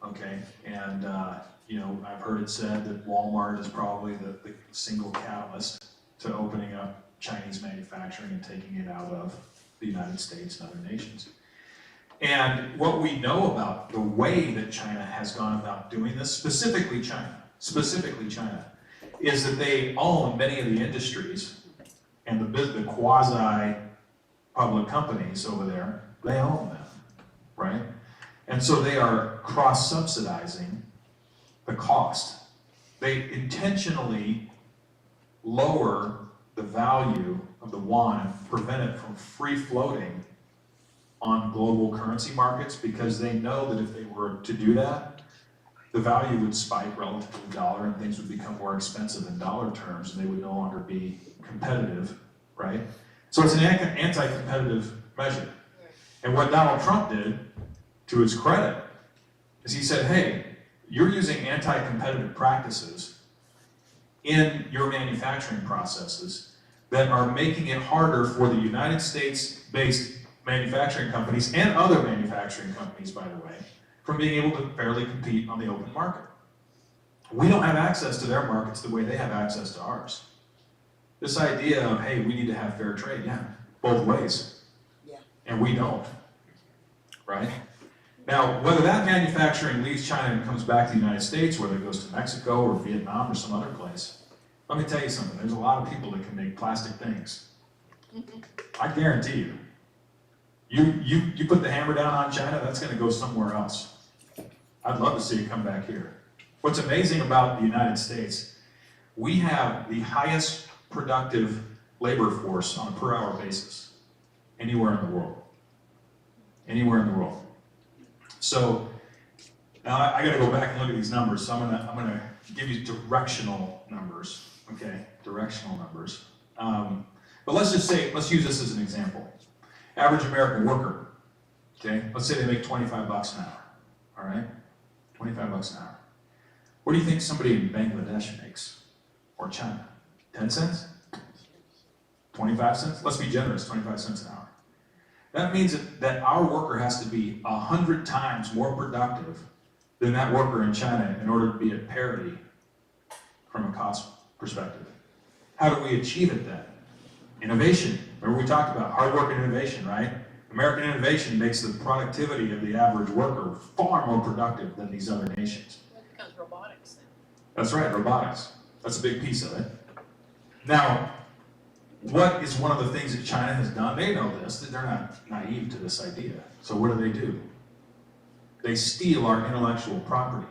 Okay, and I've heard it said that Walmart is probably the single catalyst to opening up Chinese manufacturing and taking it out of the United States and other nations. And what we know about the way that China has gone about doing this, specifically China, is that they own many of the industries and the quasi-public companies over there, they own them, right? And so they are cross-subsidizing the cost. They intentionally lower the value of the yuan, prevent it from free-floating on global currency markets, because they know that if they were to do that, the value would spike relative to the dollar and things would become more expensive in dollar terms and they would no longer be competitive, right? So it's an anti-competitive measure. And what Donald Trump did, to his credit, is he said, hey, you're using anti-competitive practices in your manufacturing processes that are making it harder for the United States-based manufacturing companies and other manufacturing companies, by the way, from being able to fairly compete on the open market. We don't have access to their markets the way they have access to ours. This idea of, hey, we need to have fair trade, yeah, both ways. Yeah. And we don't, right? Now, whether that manufacturing leaves China and comes back to the United States, whether it goes to Mexico or Vietnam or some other place, let me tell you something, there's a lot of people that can make plastic things. I guarantee you. You put the hammer down on China, that's gonna go somewhere else. I'd love to see it come back here. What's amazing about the United States, we have the highest productive labor force on a per hour basis anywhere in the world. Anywhere in the world. So, now I gotta go back and look at these numbers, so I'm gonna give you directional numbers, okay? Directional numbers. But let's use this as an example. Average American worker Okay, let's say they make 25 bucks an hour, all right? 25 bucks an hour. What do you think somebody in Bangladesh makes, or China? 10 cents? 25 cents? Let's be generous, 25 cents an hour. That means that our worker has to be 100 times more productive than that worker in China in order to be at parity from a cost perspective. How do we achieve it then? Innovation. Remember we talked about hard work and innovation, right? American innovation makes the productivity of the average worker far more productive than these other nations. That becomes robotics then. That's right, robotics. That's a big piece of it. Now, what is one of the things that China has done? They know this, that they're not naive to this idea. So what do? They steal our intellectual property,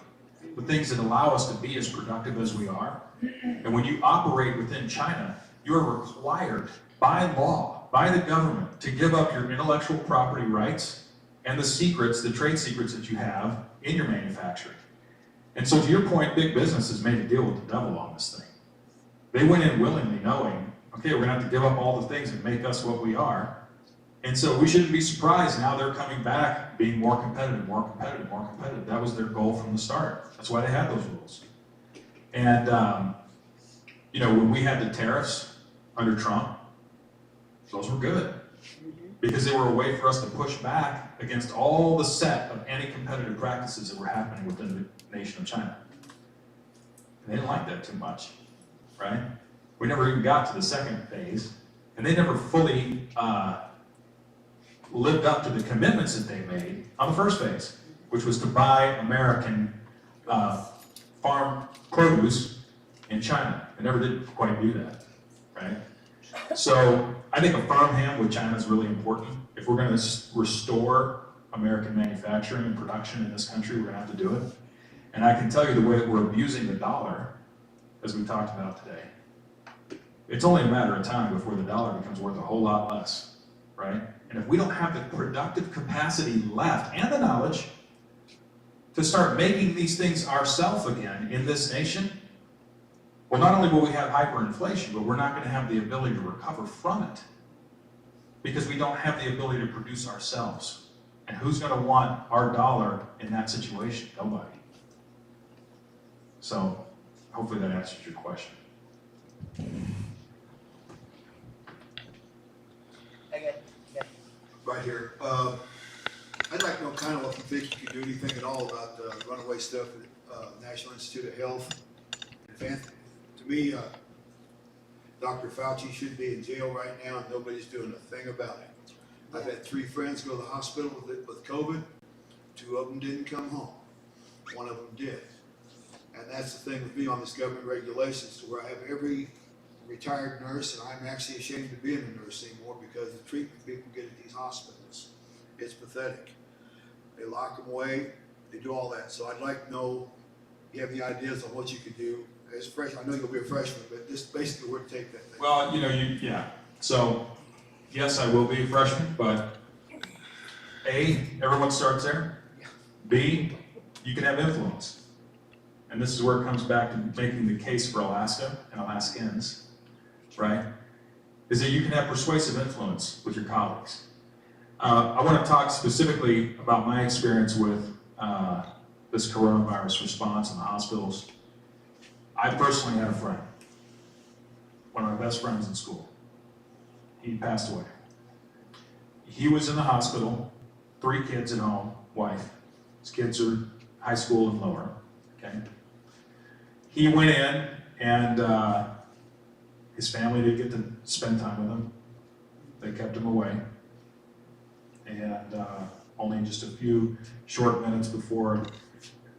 the things that allow us to be as productive as we are. And when you operate within China, you're required by law, by the government, to give up your intellectual property rights and the secrets, the trade secrets that you have in your manufacturing. And so to your point, big business has made a deal with the devil on this thing. They went in willingly knowing, okay, we're gonna have to give up all the things that make us what we are. And so we shouldn't be surprised now they're coming back being more competitive, more competitive, more competitive. That was their goal from the start. That's why they had those rules. And, when we had the tariffs under Trump, those were good. Because they were a way for us to push back against all the set of anti-competitive practices that were happening within the nation of China. And they didn't like that too much, right? We never even got to the second phase, and they never fully lived up to the commitments that they made on the first phase, which was to buy American farm produce in China. They never did quite do that, right? So I think a firm hand with China is really important. If we're going to restore American manufacturing and production in this country, we're going to have to do it. And I can tell you the way that we're abusing the dollar, as we talked about today, it's only a matter of time before the dollar becomes worth a whole lot less, right? And if we don't have the productive capacity left and the knowledge to start making these things ourselves again in this nation, well, not only will we have hyperinflation, but we're not going to have the ability to recover from it because we don't have the ability to produce ourselves. And who's going to want our dollar in that situation? Nobody. So hopefully that answers your question. Right here. I'd like to know kind of what you think you can do anything at all about the runaway stuff at National Institute of Health. To me, Dr. Fauci should be in jail right now and nobody's doing a thing about it. I've had 3 friends go to the hospital with COVID. 2 of them didn't come home. 1 of them did. And that's the thing with me on this government regulations, to where I have every retired nurse, and I'm actually ashamed to be in the nurse anymore because the treatment people get at these hospitals, it's pathetic. They lock them away, they do all that. So I'd like to know, you have any ideas on what you could do as a freshman? I know you'll be a freshman, but just basically where to take that thing. Well, yeah. So, yes, I will be a freshman, but A, everyone starts there. B, you can have influence. And this is where it comes back to making the case for Alaska and Alaskans, right? Is that you can have persuasive influence with your colleagues. I want to talk specifically about my experience with this coronavirus response in the hospitals. I personally had a friend, one of my best friends in school. He passed away. He was in the hospital, 3 kids at home, wife. His kids are high school and lower, okay? He went in and his family didn't get to spend time with him. They kept him away. And only just a few short minutes before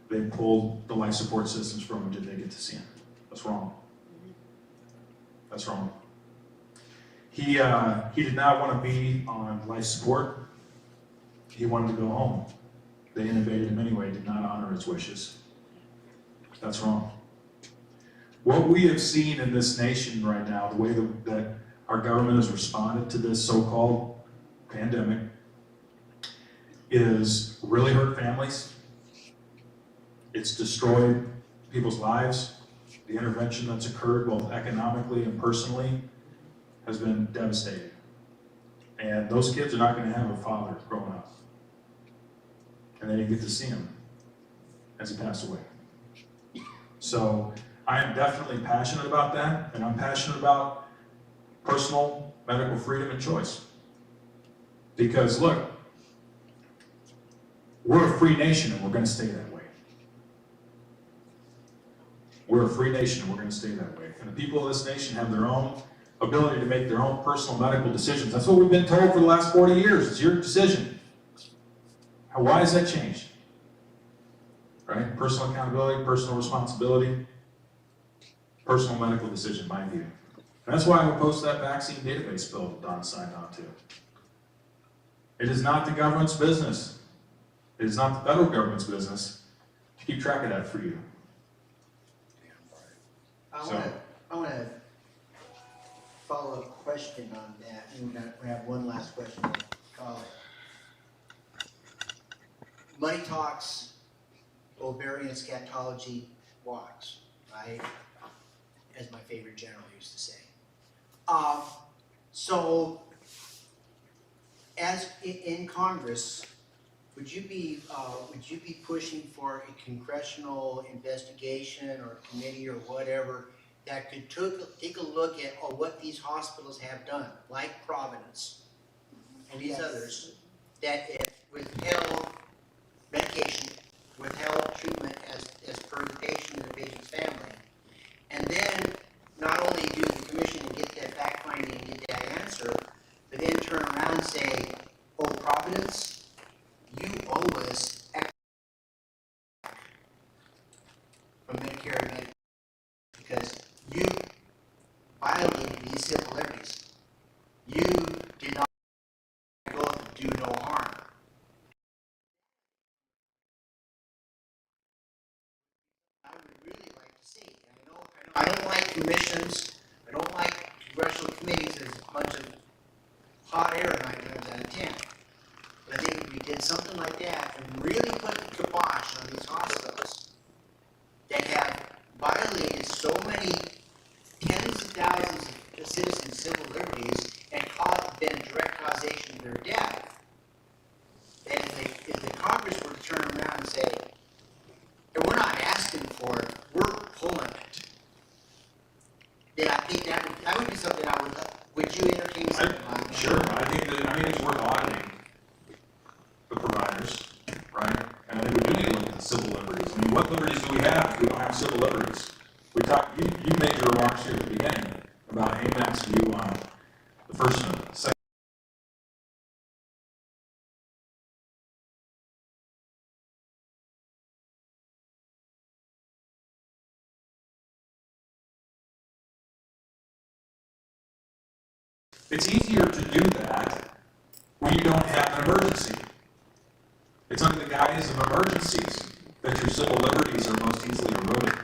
they pulled the life support systems from him did they get to see him. That's wrong. That's wrong. He did not want to be on life support. He wanted to go home. They intubated him anyway, did not honor his wishes. That's wrong. What we have seen in this nation right now, the way that our government has responded to this so-called pandemic, is really hurt families. It's destroyed people's lives. The intervention that's occurred, both economically and personally, has been devastating. And those kids are not going to have a father growing up. and they didn't get to see him as he passed away. So I am definitely passionate about that, and I'm passionate about personal medical freedom and choice. Because look, we're a free nation and we're going to stay that way. We're a free nation and we're going to stay that way. And the people of this nation have their own ability to make their own personal medical decisions. That's what we've been told for the last 40 years. It's your decision. Why has that changed? Right? Personal accountability, personal responsibility, personal medical decision, my view. And that's why I'm opposed to that vaccine database bill that Don signed on to. It is not the government's business. It is not the federal government's business to keep track of that for you. I wanna follow up question on that, and we have one last question to call it. Money talks, ovarian scatology walks, right? As my favorite general used to say. So, as in Congress, would you be pushing for a congressional investigation or committee or whatever that could take a look at what these hospitals have done, like Providence and these others, that it withheld medication, withheld treatment as per the patient and the patient's family, and then not only do the commission and get that fact finding and get that answer, but then turn around and say, oh, Providence, you owe us X from Medicare and Medicaid because you violated these civil liberties. You did not go and do no harm. I would really like to see. I don't like commissions. I don't like congressional committees. There's a bunch of hot air 9 times out of 10. But I think if we did something like that and really put the kibosh on these hospitals that have violated so many tens of thousands of citizens' civil liberties and been a direct causation of their death, that if the Congress were to turn around and say, and we're not asking for it, we're pulling it, then I think that would be something I would you entertain something like that? Sure, I think it's worth auditing the providers, right? And I think we do need to look at the civil liberties. I mean, what liberties do we have if we don't have civil liberties? You made your remarks here at the beginning about AMAC's view on the First Amendment, Second. It's easier to do that when you don't have an emergency. It's under the guise of emergencies that your civil liberties are most easily eroded.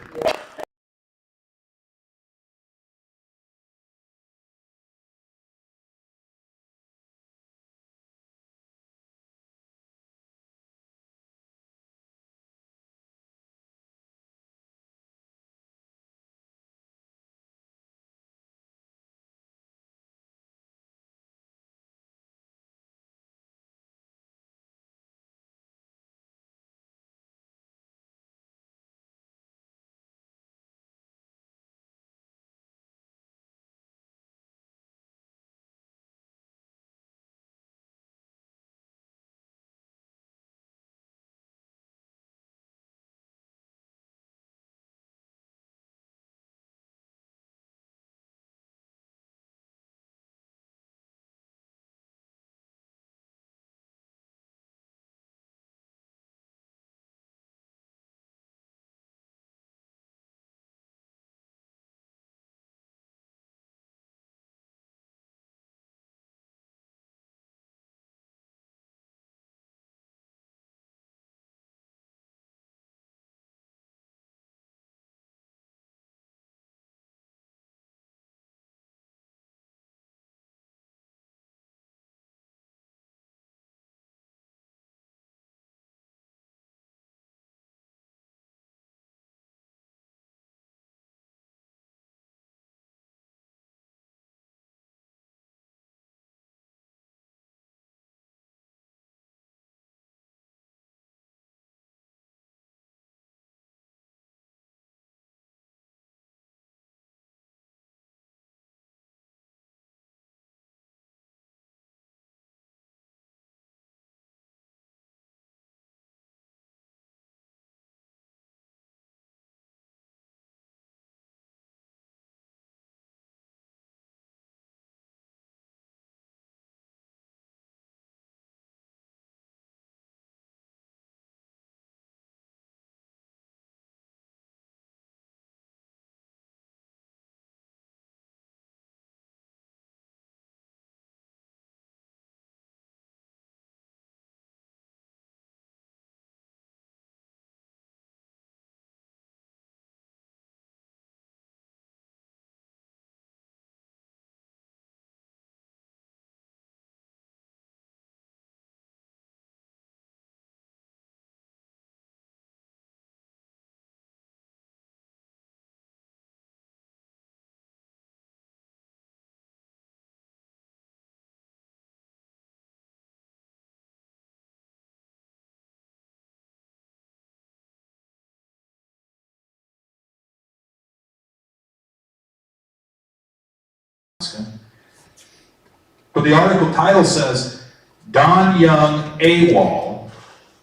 But the article title says, Don Young AWOL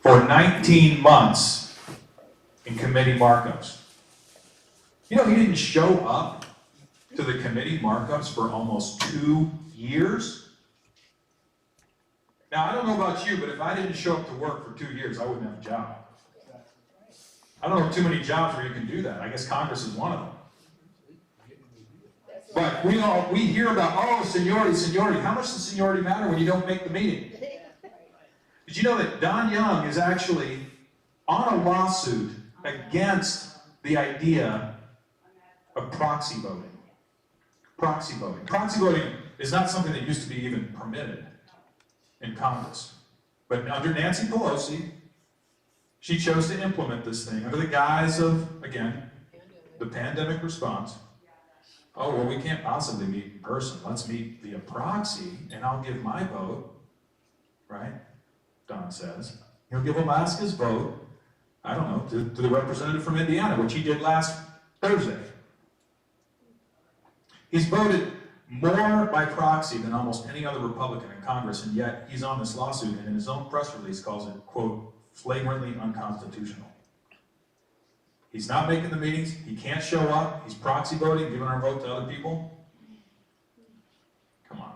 for 19 months in committee markups. You know, he didn't show up to the committee markups for almost 2 years. Now, I don't know about you, but if I didn't show up to work for 2 years, I wouldn't have a job. I don't know too many jobs where you can do that. I guess Congress is one of them. But we hear about, oh, seniority. How much does seniority matter when you don't make the meeting? Did you know that Don Young is actually on a lawsuit against the idea of proxy voting? Proxy voting. Proxy voting is not something that used to be even permitted in Congress. But under Nancy Pelosi, she chose to implement this thing under the guise of, again, the pandemic response. Oh, well, we can't possibly meet in person. Let's meet via proxy, and I'll give my vote, right? Don says. He'll give Alaska's vote, I don't know, to the representative from Indiana, which he did last Thursday. He's voted more by proxy than almost any other Republican in Congress, and yet he's on this lawsuit, and in his own press release calls it, quote, flagrantly unconstitutional. He's not making the meetings, he can't show up, he's proxy voting, giving our vote to other people. Come on.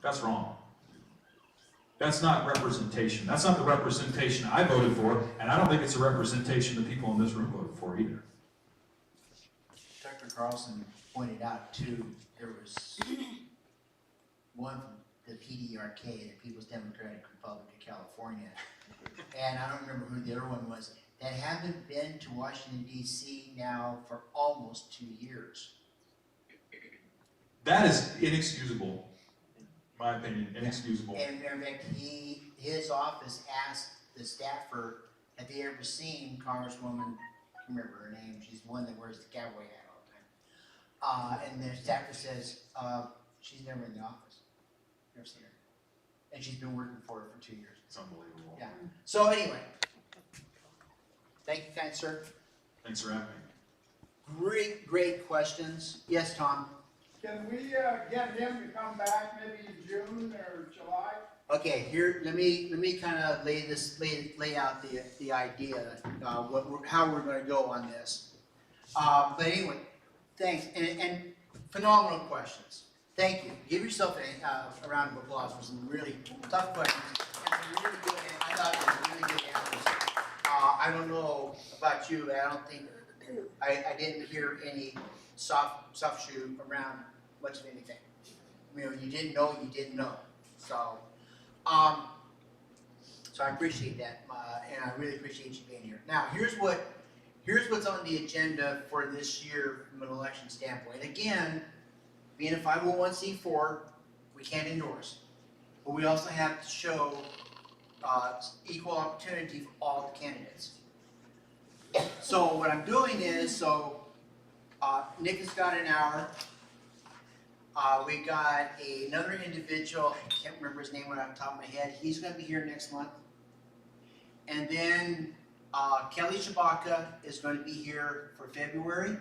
That's wrong. That's not representation. That's not the representation I voted for, and I don't think it's a representation the people in this room voted for either. Dr. Carlson pointed out too, there was one from the PDRK, the People's Democratic Republic of California, and I don't remember who the other one was, that haven't been to Washington DC now for almost 2 years. That is inexcusable, in my opinion, inexcusable. And in fact, his office asked the staffer, had they ever seen Congresswoman, I can't remember her name, she's the one that wears the cowboy hat all the time. And the staffer says, she's never in the office, never seen her. And she's been working for it for 2 years. It's unbelievable. Yeah. So anyway, thank you, kind sir. Thanks for having me. Great questions. Yes, Tom? Can we get him to come back maybe in June or July? Okay, here, let me kind of lay out the idea, how we're gonna go on this. But anyway, thanks, and phenomenal questions. Thank you. Give yourself a round of applause for some really tough questions, and some really good, I thought they were really good answers. I don't know about you, but I don't think, I didn't hear any soft shoe around much of anything. You know, you didn't know. So I appreciate that, and I really appreciate you being here. Now, here's what's on the agenda for this year from an election standpoint. Again, being a 501c4, we can't endorse, but we also have to show equal opportunity for all the candidates. So what I'm doing is, Nick has got an hour. We got another individual, I can't remember his name right off the top of my head. He's gonna be here next month. And then Kelly Shabaka is gonna be here for February.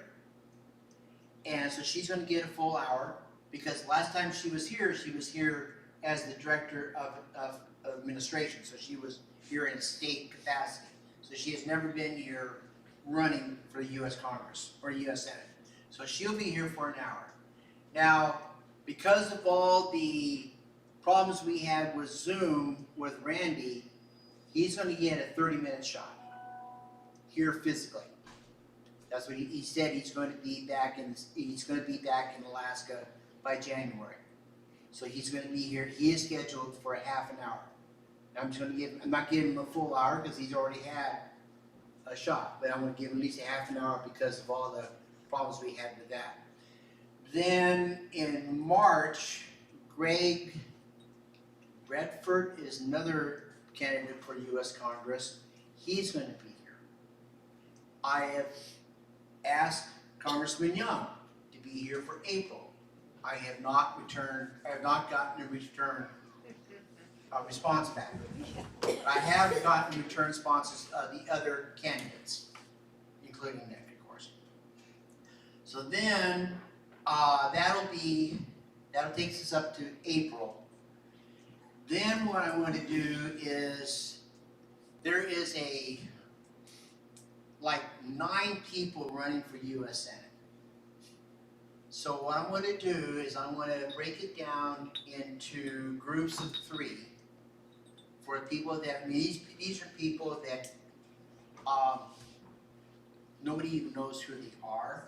And so she's gonna get a full hour, because last time she was here as the director of administration. So she was here in a state capacity. So she has never been here running for the US Congress or US Senate. So she'll be here for an hour. Now, because of all the problems we had with Zoom with Randy, he's gonna get a 30-minute shot here physically. That's what he said. He's going to be back in Alaska by January. So he's gonna be here. He is scheduled for a half an hour. I'm not giving him a full hour because he's already had a shot, but I'm gonna give him at least a half an hour because of all the problems we had with that. Then in March, Greg Redford is another candidate for U.S. Congress. He's going to be here. I have asked Congressman Young to be here for April. I have not gotten a return response back. I have gotten return responses of the other candidates, including Nick, of course. So then, that'll be That'll take us up to April. Then what I want to do is, there is like 9 people running for US Senate. So what I'm going to do is I'm going to break it down into groups of 3 for people that, I mean, these are people that nobody even knows who they are,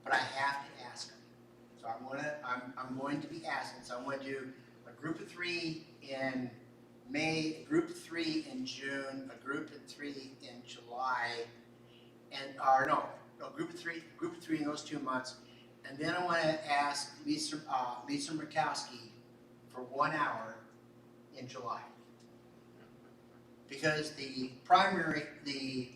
but I have to ask them. So I'm going to be asking. So I'm going to do a group of 3 in May, a group of 3 in June, a group of 3 in July, and group of three in those 2 months. And then I want to ask Lisa Murkowski for 1 hour in July. Because the primary, the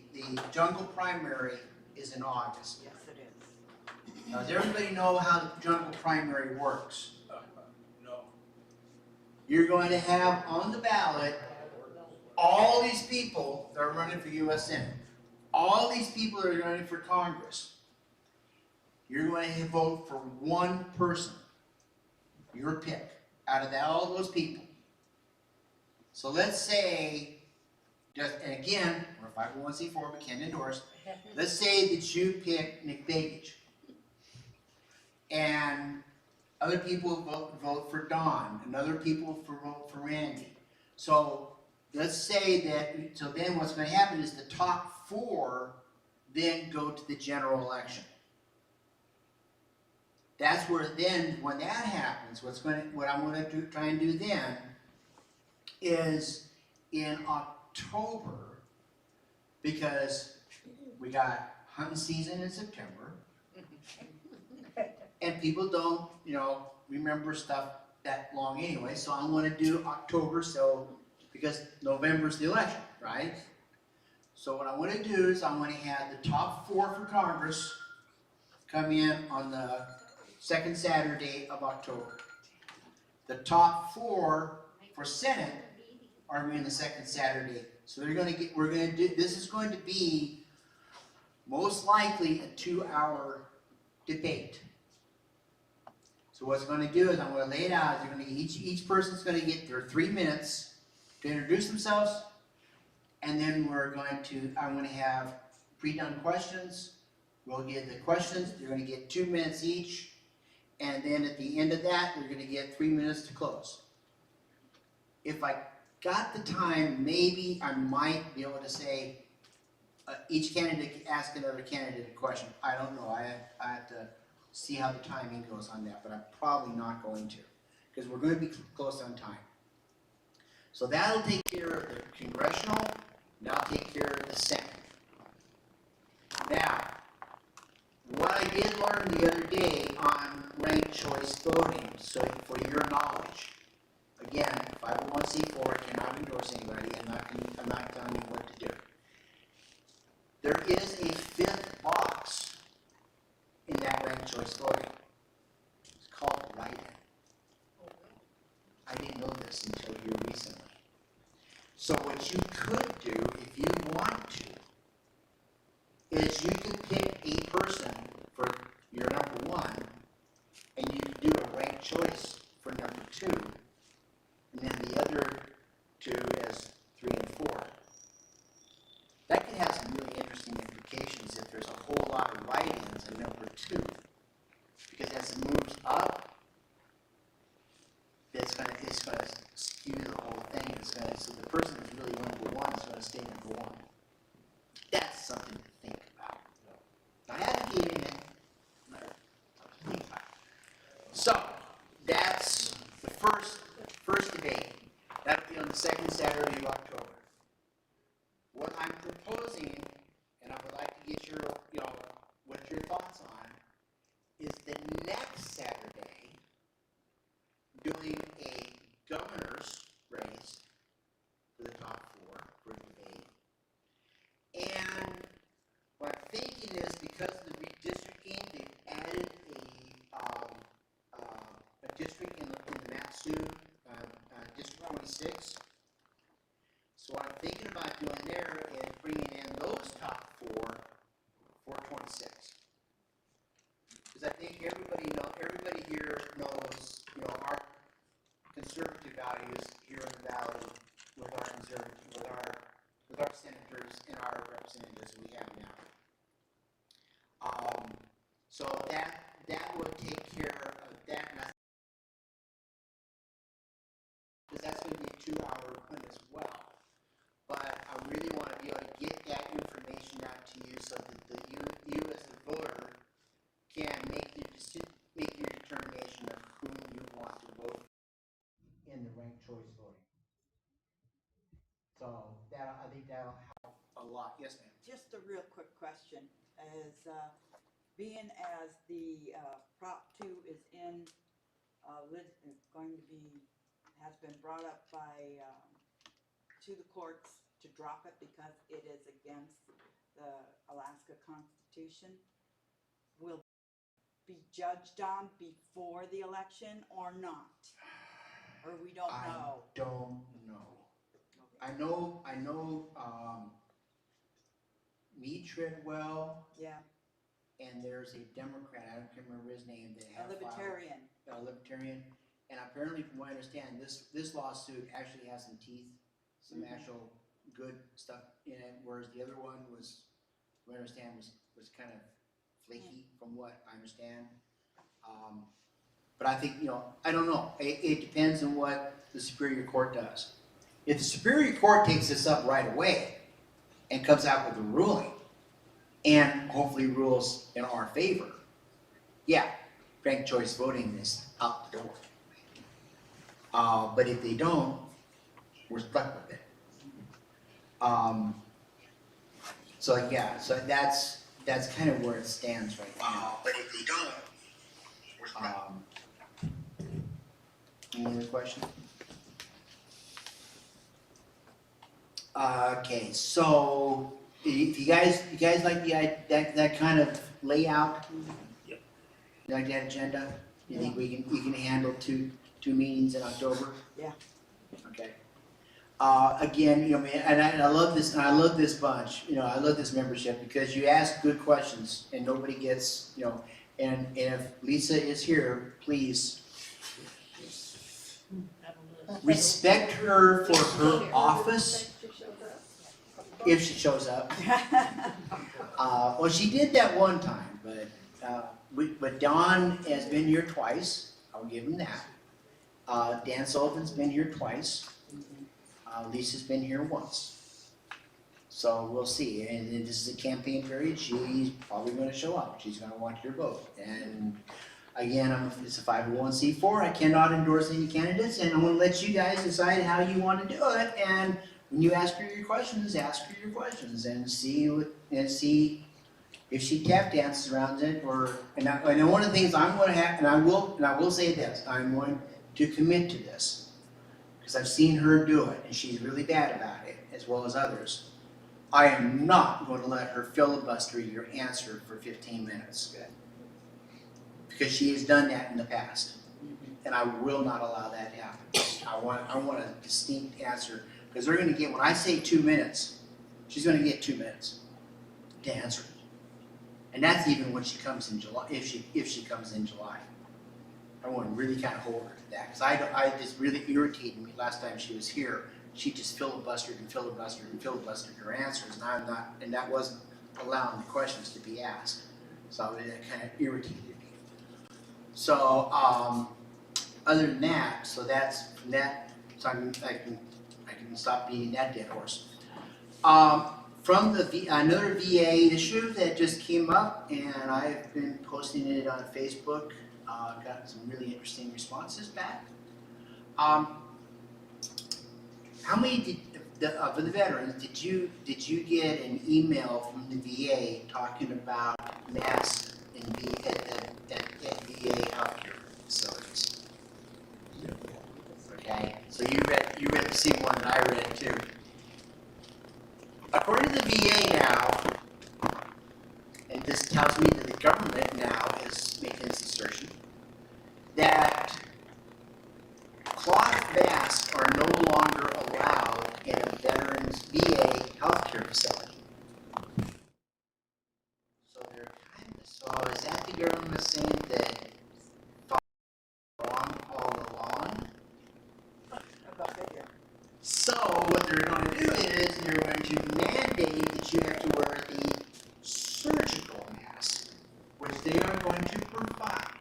jungle primary is in August. Yes, it is. Now, does everybody know how the jungle primary works? No. You're going to have on the ballot all these people that are running for US Senate. All these people that are running for Congress. You're going to vote for one person, your pick, out of all those people. So let's say, and again, we're 501c4, but can't endorse. Let's say that you pick Nick Begich. And other people vote for Don, and other people vote for Randy. So let's say that, so then what's going to happen is the top 4 then go to the general election. That's where then, when that happens, what I'm going to try and do then is in October, because we got hunting season in September, and people don't, remember stuff that long anyway, so I'm going to do October, because November's the election, right? So what I want to do is I'm going to have the top 4 for Congress come in on the 2nd Saturday of October. The top 4 for Senate are going to be the 2nd Saturday. So this is going to be most likely a 2-hour debate. So what's going to do is I'm going to lay it out. Each person's going to get their 3 minutes to introduce themselves, and then I'm going to have pre-done questions. We'll get the questions. They're going to get 2 minutes each. And then at the end of that, they're going to get 3 minutes to close. If I got the time, maybe I might be able to say, each candidate ask another candidate a question. I don't know. I have to see how the timing goes on that, but I'm probably not going to, because we're going to be close on time. So that'll take care of the congressional, and that'll take care of the Senate. Now, what I did learn the other day on ranked choice voting, so for your knowledge, again, 501c4 cannot endorse anybody. I'm not telling you what to do. There is a 5th box in that ranked choice voting. It's called write-in. I didn't know this until here recently. So what you could do, if you want to, is you could pick a person for your number 1, and you could do a ranked choice for number 2, and then the other 2 as 3 and 4. That could have some really interesting implications if there's a whole lot of write-ins in number 2, because as it moves up, it's going to skew the whole thing. So the person who's really number 1 is going to stay number 1. That's something to think about. Not advocating it, but something to think about. So that's the first debate. That'll be on the 2nd Saturday of October. What I'm proposing, and I would like to get what your thoughts on, is the next Saturday doing a governor's race for the top 4 for debate. And what I'm thinking is, because of the redistricting, they've added a district in the Matsu, District 26. So what I'm thinking about doing there is bringing in those top 4 for 26. Because I think everybody here knows So that would take care of that, because that's gonna be a 2-hour run as well. But I really wanna be able to get that information out to you so that you as a voter can make your determination of whom you want to vote in the ranked choice voting. So I think that'll help a lot. Yes, ma'am. Just a real quick question, as, being as the, Prop 2 is in, going to be, has been brought up by, to the courts to drop it because it is against the Alaska Constitution, will be judged on before the election or not? Or we don't know? I don't know. I know, Mead Treadwell, Yeah, and there's a Democrat, I can't remember his name, that a have filed. libertarian. A libertarian, and apparently from what I understand, this lawsuit actually has some teeth, some actual good stuff in it, whereas the other one was, from what I understand, was kind of flaky from what I understand. But I think, I don't know, it depends on what the Superior Court does. If the Superior Court takes this up right away and comes out with a ruling, and hopefully rules in our favor, yeah, ranked choice voting is out the door. But if they don't, we're stuck with it. So yeah, so that's kind of where it stands right now. But if they don't, we're stuck. Any other questions? Okay, so if you guys like that kind of layout? Yep. You like that agenda? You think we can handle two meetings in October? Yeah. Okay. Again, and I love this, and I love this bunch, I love this membership because you ask good questions and nobody gets, and if Lisa is here, please respect her for her office if she shows up. Well, she did that one time, but Don has been here twice. I'll give him that. Dan Sullivan's been here twice. Lisa's been here once. So we'll see. And this is a campaign period. She's probably going to show up. She's going to want your vote. And again, it's a 501c4. I cannot endorse any candidates, and I'm going to let you guys decide how you want to do it. And when you ask her your questions, and see if she tap dances around it, and I know one of the things I'm going to have, and I will say this, I'm going to commit to this because I've seen her do it, and she's really bad about it, as well as others. I am not going to let her filibuster your answer for 15 minutes. Because she has done that in the past, and I will not allow that to happen. I want a distinct answer, because they're going to get, when I say 2 minutes, she's going to get 2 minutes to answer it. And that's even when she comes in July, if she comes in July. I want to really kind of hold her to that, because I just really irritated me last time she was here. She just filibustered her answers, and that wasn't allowing the questions to be asked. So it kind of irritated me. So, other than that, so that's from that, so I can stop beating that dead horse. From another VA issue that just came up, and I've been posting it on Facebook, got some really interesting responses back. How many for the veterans, did you get an email from the VA talking about masks at VA healthcare facilities? Okay, so you read the same one that I read too. According to the VA now, and this tells me that the government now is making this assertion, that cloth masks are no longer allowed in a veteran's VA healthcare facility. So is that the government saying that wrong all along? So what they're going to do is they're going to mandate that you have to wear the surgical mask, which they are going to provide.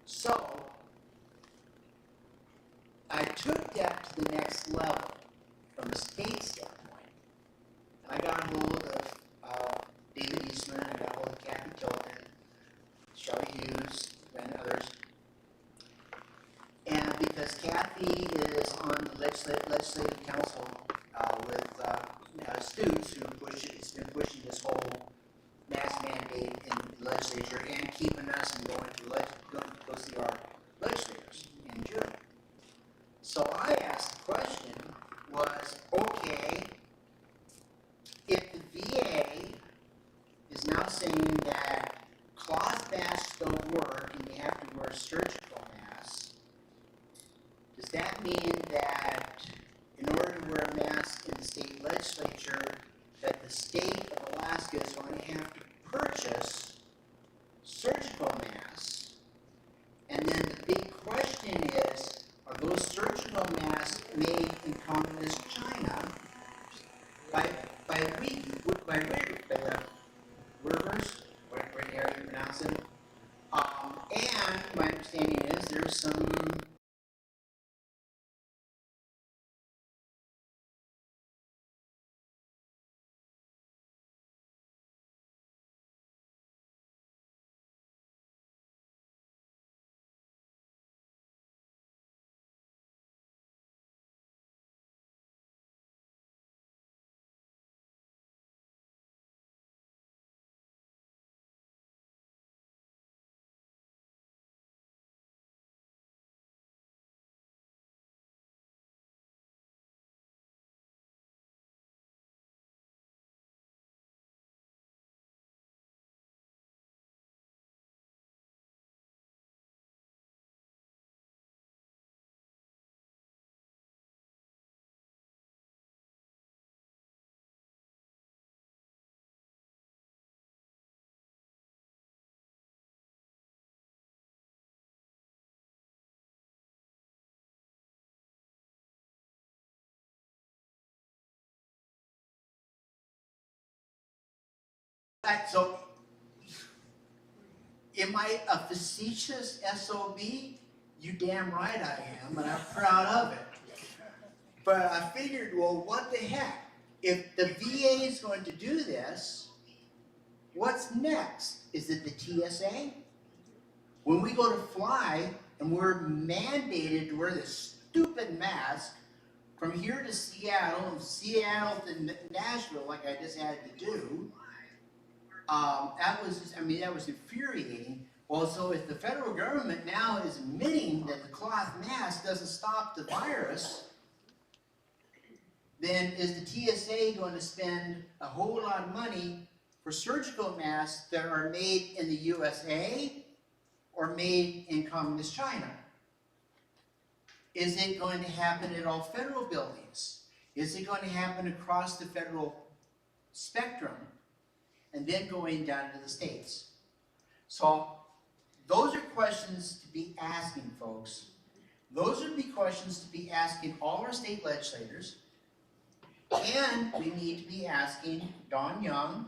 So, I took that to the next level from a state standpoint. And I got a hold of David Eastman, I got a hold of Kathy Tilton, Shelley Hughes, and others. And because Kathy is on the legislative council with Stutes, who has been pushing this whole mask mandate in the legislature and keeping us from going to go see our legislators in June. So I asked the question was, okay, if the VA is now saying that cloth masks don't work and you have to wear surgical masks, does that mean that in order to wear a mask in the state legislature, that the state of Alaska is going to have to purchase surgical masks? And then the big question is, are those surgical masks made in communist China by Rivers, whatever you pronounce it? And my understanding is there's some so am I a facetious SOB? You damn right I am, and I'm proud of it. But I figured, well, what the heck? If the VA is going to do this, what's next? Is it the TSA? When we go to fly and we're mandated to wear this stupid mask from here to Seattle, and Seattle to Nashville, like I just had to do, that was infuriating. Well, so if the federal government now is admitting that the cloth mask doesn't stop the virus, then is the TSA going to spend a whole lot of money for surgical masks that are made in the USA or made in communist China? Is it going to happen at all federal buildings? Is it going to happen across the federal spectrum and then going down to the states? So those are questions to be asking, folks. Those would be questions to be asking all our state legislators, and we need to be asking Don Young,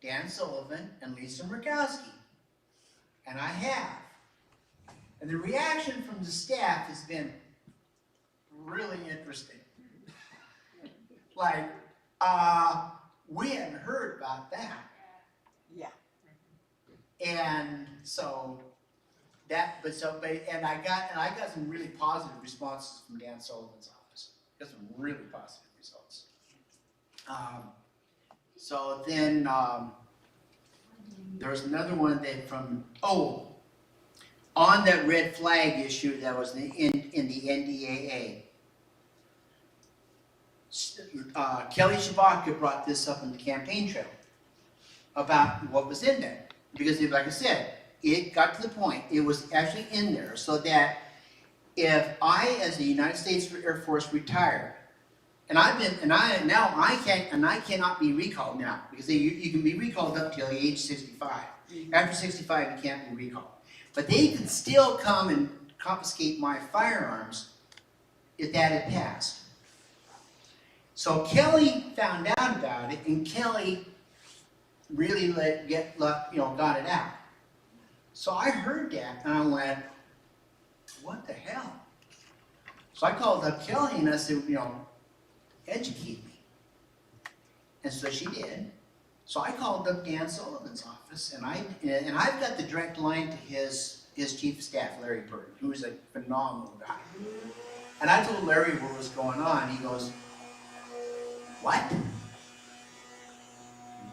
Dan Sullivan, and Lisa Murkowski. And I have. And the reaction from the staff has been really interesting. Like, we hadn't heard about that. Yeah. And so and I got some really positive responses from Dan Sullivan's office. Got some really positive results. So then there was another one that on that red flag issue that was in the NDAA. Kelly Shabaka brought this up in the campaign trail about what was in there. Because like I said, it got to the point, it was actually in there so that if I, as a United States Air Force retired, I cannot be recalled now, because you can be recalled up till age 65. After 65, you can't be recalled. But they can still come and confiscate my firearms if that had passed. So Kelly found out about it, and Kelly really got it out. So I heard that and I went, what the hell? So I called up Kelly and I said, educate me. And so she did. So I called up Dan Sullivan's office and I've got the direct line to his chief of staff, Larry Burton, who's a phenomenal guy. And I told Larry what was going on. He goes, what?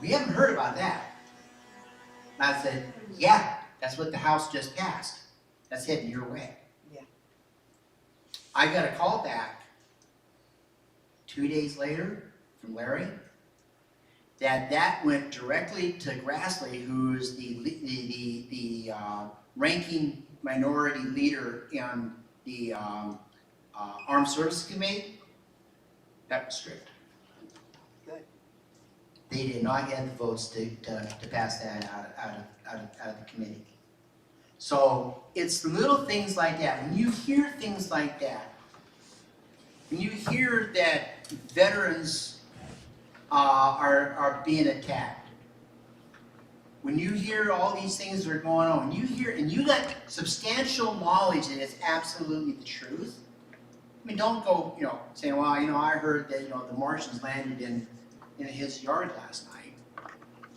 We haven't heard about that. And I said, yeah, that's what the House just passed. That's heading your way. Yeah. I got a call back 2 days later from Larry that went directly to Grassley, who's the ranking minority leader in the Armed Services Committee. That was strict. Good. They did not get the votes to pass that out of the committee. So it's little things like that. When you hear things like that, when you hear that veterans are being attacked, when you hear all these things that are going on, when you hear, and you got substantial knowledge that it's absolutely the truth, I mean, don't go, saying, well, I heard that, the Martians landed in his yard last night.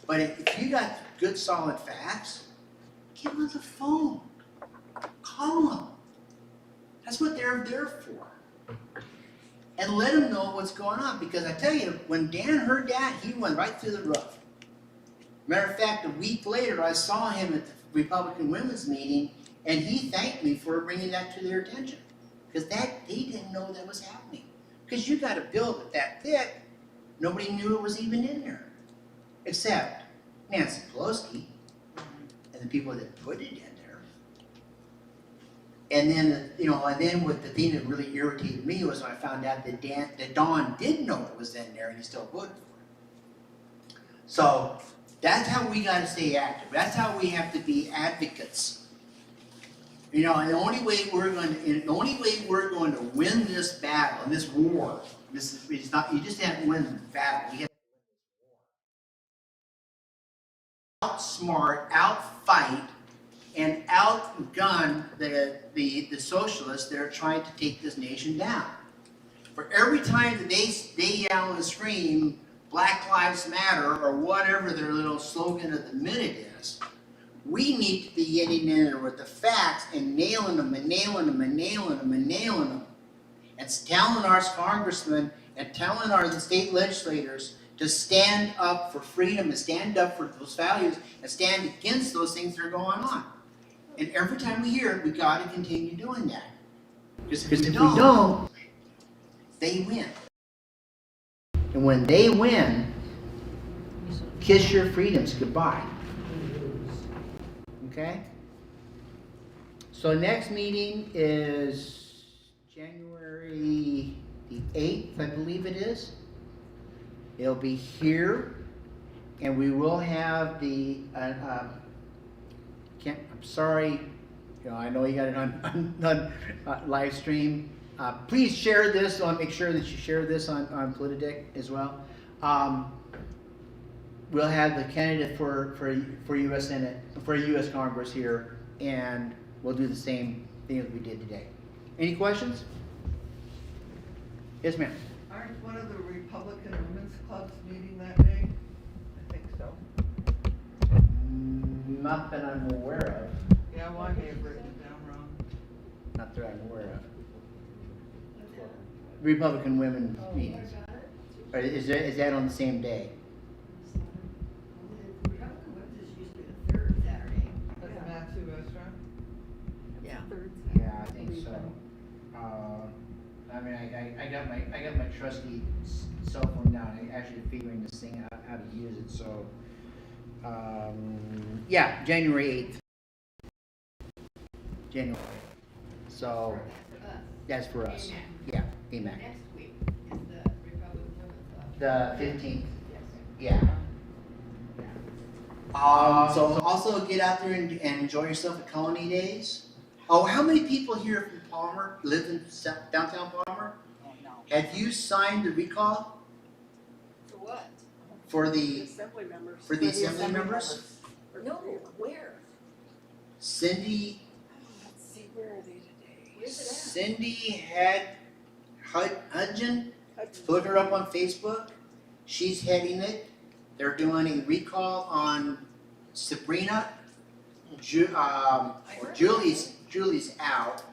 But if you got good solid facts, give them the phone. Call them. That's what they're there for. And let them know what's going on. Because I tell you, when Dan heard that, he went right through the roof. Matter of fact, a week later, I saw him at the Republican Women's Meeting, and he thanked me for bringing that to their attention. Because they didn't know that was happening. Because you got a bill that thick, nobody knew it was even in there. Except Nancy Pelosi and the people that put it in there. And then, and then what the thing that really irritated me was when I found out that Don did know it was in there and he still voted for it. So that's how we got to stay active. That's how we have to be advocates. And the only way we're going to win this battle and this war, it's not, you just haven't won the battle. We have to outsmart, outfight, and outgun the socialists that are trying to take this nation down. For every time that they yell and scream Black Lives Matter or whatever their little slogan of the minute is, we need to be getting in there with the facts and nailing them and nailing them and nailing them and nailing them. And telling our congressmen and telling our state legislators to stand up for freedom and stand up for those values and stand against those things that are going on. And every time we hear it, we got to continue doing that. Because if we don't, they win. And when they win, kiss your freedoms goodbye. Okay? So next meeting is January the 8th, I believe it is. It'll be here, and we will have the, I'm sorry, I know you got it on live stream. Please share this, make sure that you share this on Politidic as well. We'll have the candidate for U.S. Senate, for U.S. Congress here, and we'll do the same thing as we did today. Any questions? Yes, ma'am. Aren't one of the Republican women's clubs meeting that day? I think so. Not that I'm aware of. Yeah, well, I may have written it down wrong. Not that I'm aware of. Republican women meetings. Or is that on the same day? At the Matsu restaurant? Yeah. Yeah, I think so. I mean, I got my trusty cell phone down. I'm actually figuring this thing out how to use it. So, yeah, January 8th. January. So that's for us. Yeah, AMAC. Next week is the Republican Women's Club. The 15th. Yeah. So also get out there and enjoy yourself at Colony Days. Oh, how many people here from Palmer live in downtown Palmer? Oh, no. Have you signed the recall For what? For the Assembly members. assembly members, No, where? Cindy, Let's see, where are they today? Where's Cindy Hudgen, it look her up on Facebook. She's heading it. They're doing a recall on Sabrina. Julie's out.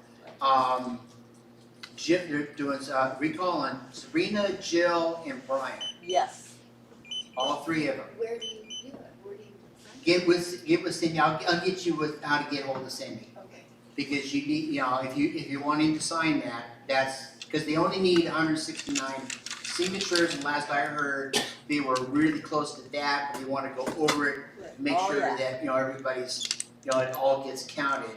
They're doing a recall on Sabrina, Jill, and Brian. Yes. All three of them. Where do you do it? Where do you? Get with Cindy. I'll get you with how to get hold of Cindy. Okay. Because you need, if you're wanting to sign that, that's, because they only need 169 signatures, and last I heard, they were really close to that, but we wanna go over it, make Oh, sure yeah. that, everybody's, it all gets counted.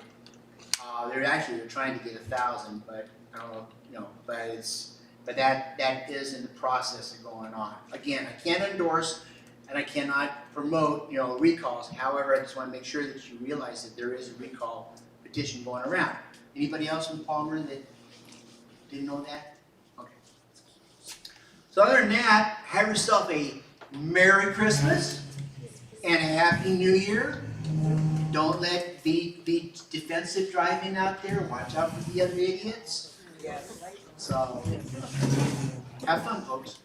They're trying to get 1,000, but I don't know, but that is in the process of going on. Again, I can't endorse and I cannot promote, recalls, however, I just wanna make sure that you realize that there is a recall petition going around. Anybody else in Palmer that didn't know that? Okay. So other than that, have yourself a Merry Christmas and a Happy New Year. Don't be defensive driving out there. Watch out for the other idiots. Yes. So, have fun, folks.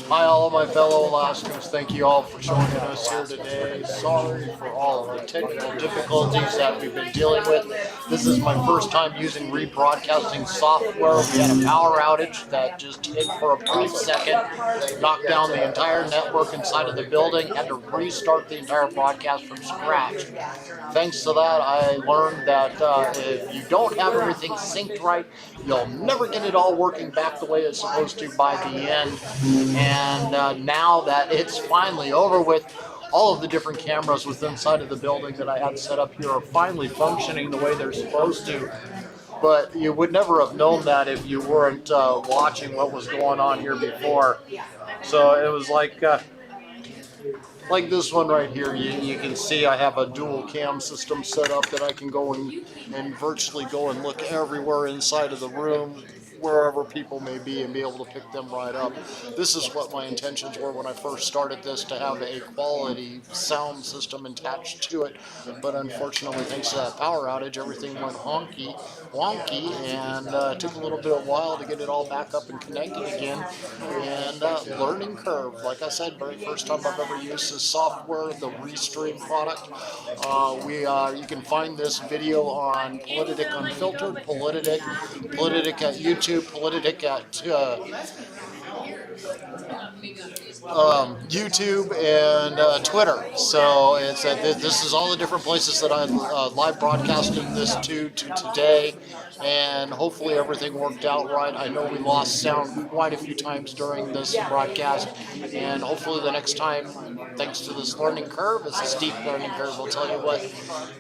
Hi, all of my fellow Alaskans. Thank you all for joining us here today. Sorry for all of the technical difficulties that we've been dealing with. This is my first time using rebroadcasting software. We had a power outage that just hit for a brief second, knocked down the entire network inside of the building, had to restart the entire broadcast from scratch. Thanks to that, I learned that if you don't have everything synced right, you'll never get it all working back the way it's supposed to by the end. And now that it's finally over with, all of the different cameras within inside of the building that I had set up here are finally functioning the way they're supposed to. But you would never have known that if you weren't watching what was going on here before. So it was like this one right here. You can see I have a dual cam system set up that I can go and virtually go and look everywhere inside of the room, wherever people may be, and be able to pick them right up. This is what my intentions were when I first started this, to have a quality sound system attached to it. But unfortunately, thanks to that power outage, everything went wonky, and it took a little bit of a while to get it all back up and connected again. And learning curve. Like I said, very first time I've ever used this software, the Restream product. You can find this video on Politic Unfiltered, Politic at YouTube, Politic at YouTube and Twitter. So it's this is all the different places that I'm live broadcasting this to today, and hopefully everything worked out right. I know we lost sound quite a few times during this broadcast, and hopefully the next time, thanks to this learning curve, it's a steep learning curve, I'll tell you what,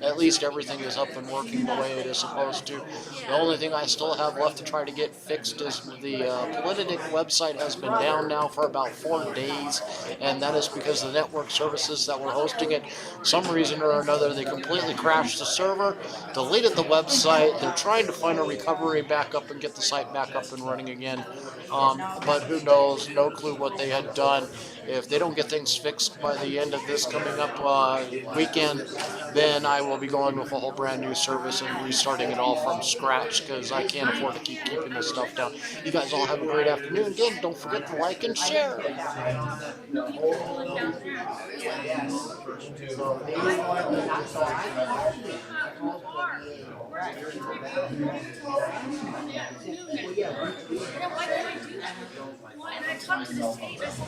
at least everything is up and working the way it is supposed to. The only thing I still have left to try to get fixed is the Politic website has been down now for about 4 days, and that is because the network services that were hosting it, some reason or another, they completely crashed the server, deleted the website. They're trying to find a recovery back up and get the site back up and running again, but who knows, no clue what they had done. If they don't get things fixed by the end of this coming up weekend, then I will be going with a whole brand new service and restarting it all from scratch, because I can't afford to keep keeping this stuff down. You guys all have a great afternoon. Again, don't forget to like and share. And I talked to the state, I said,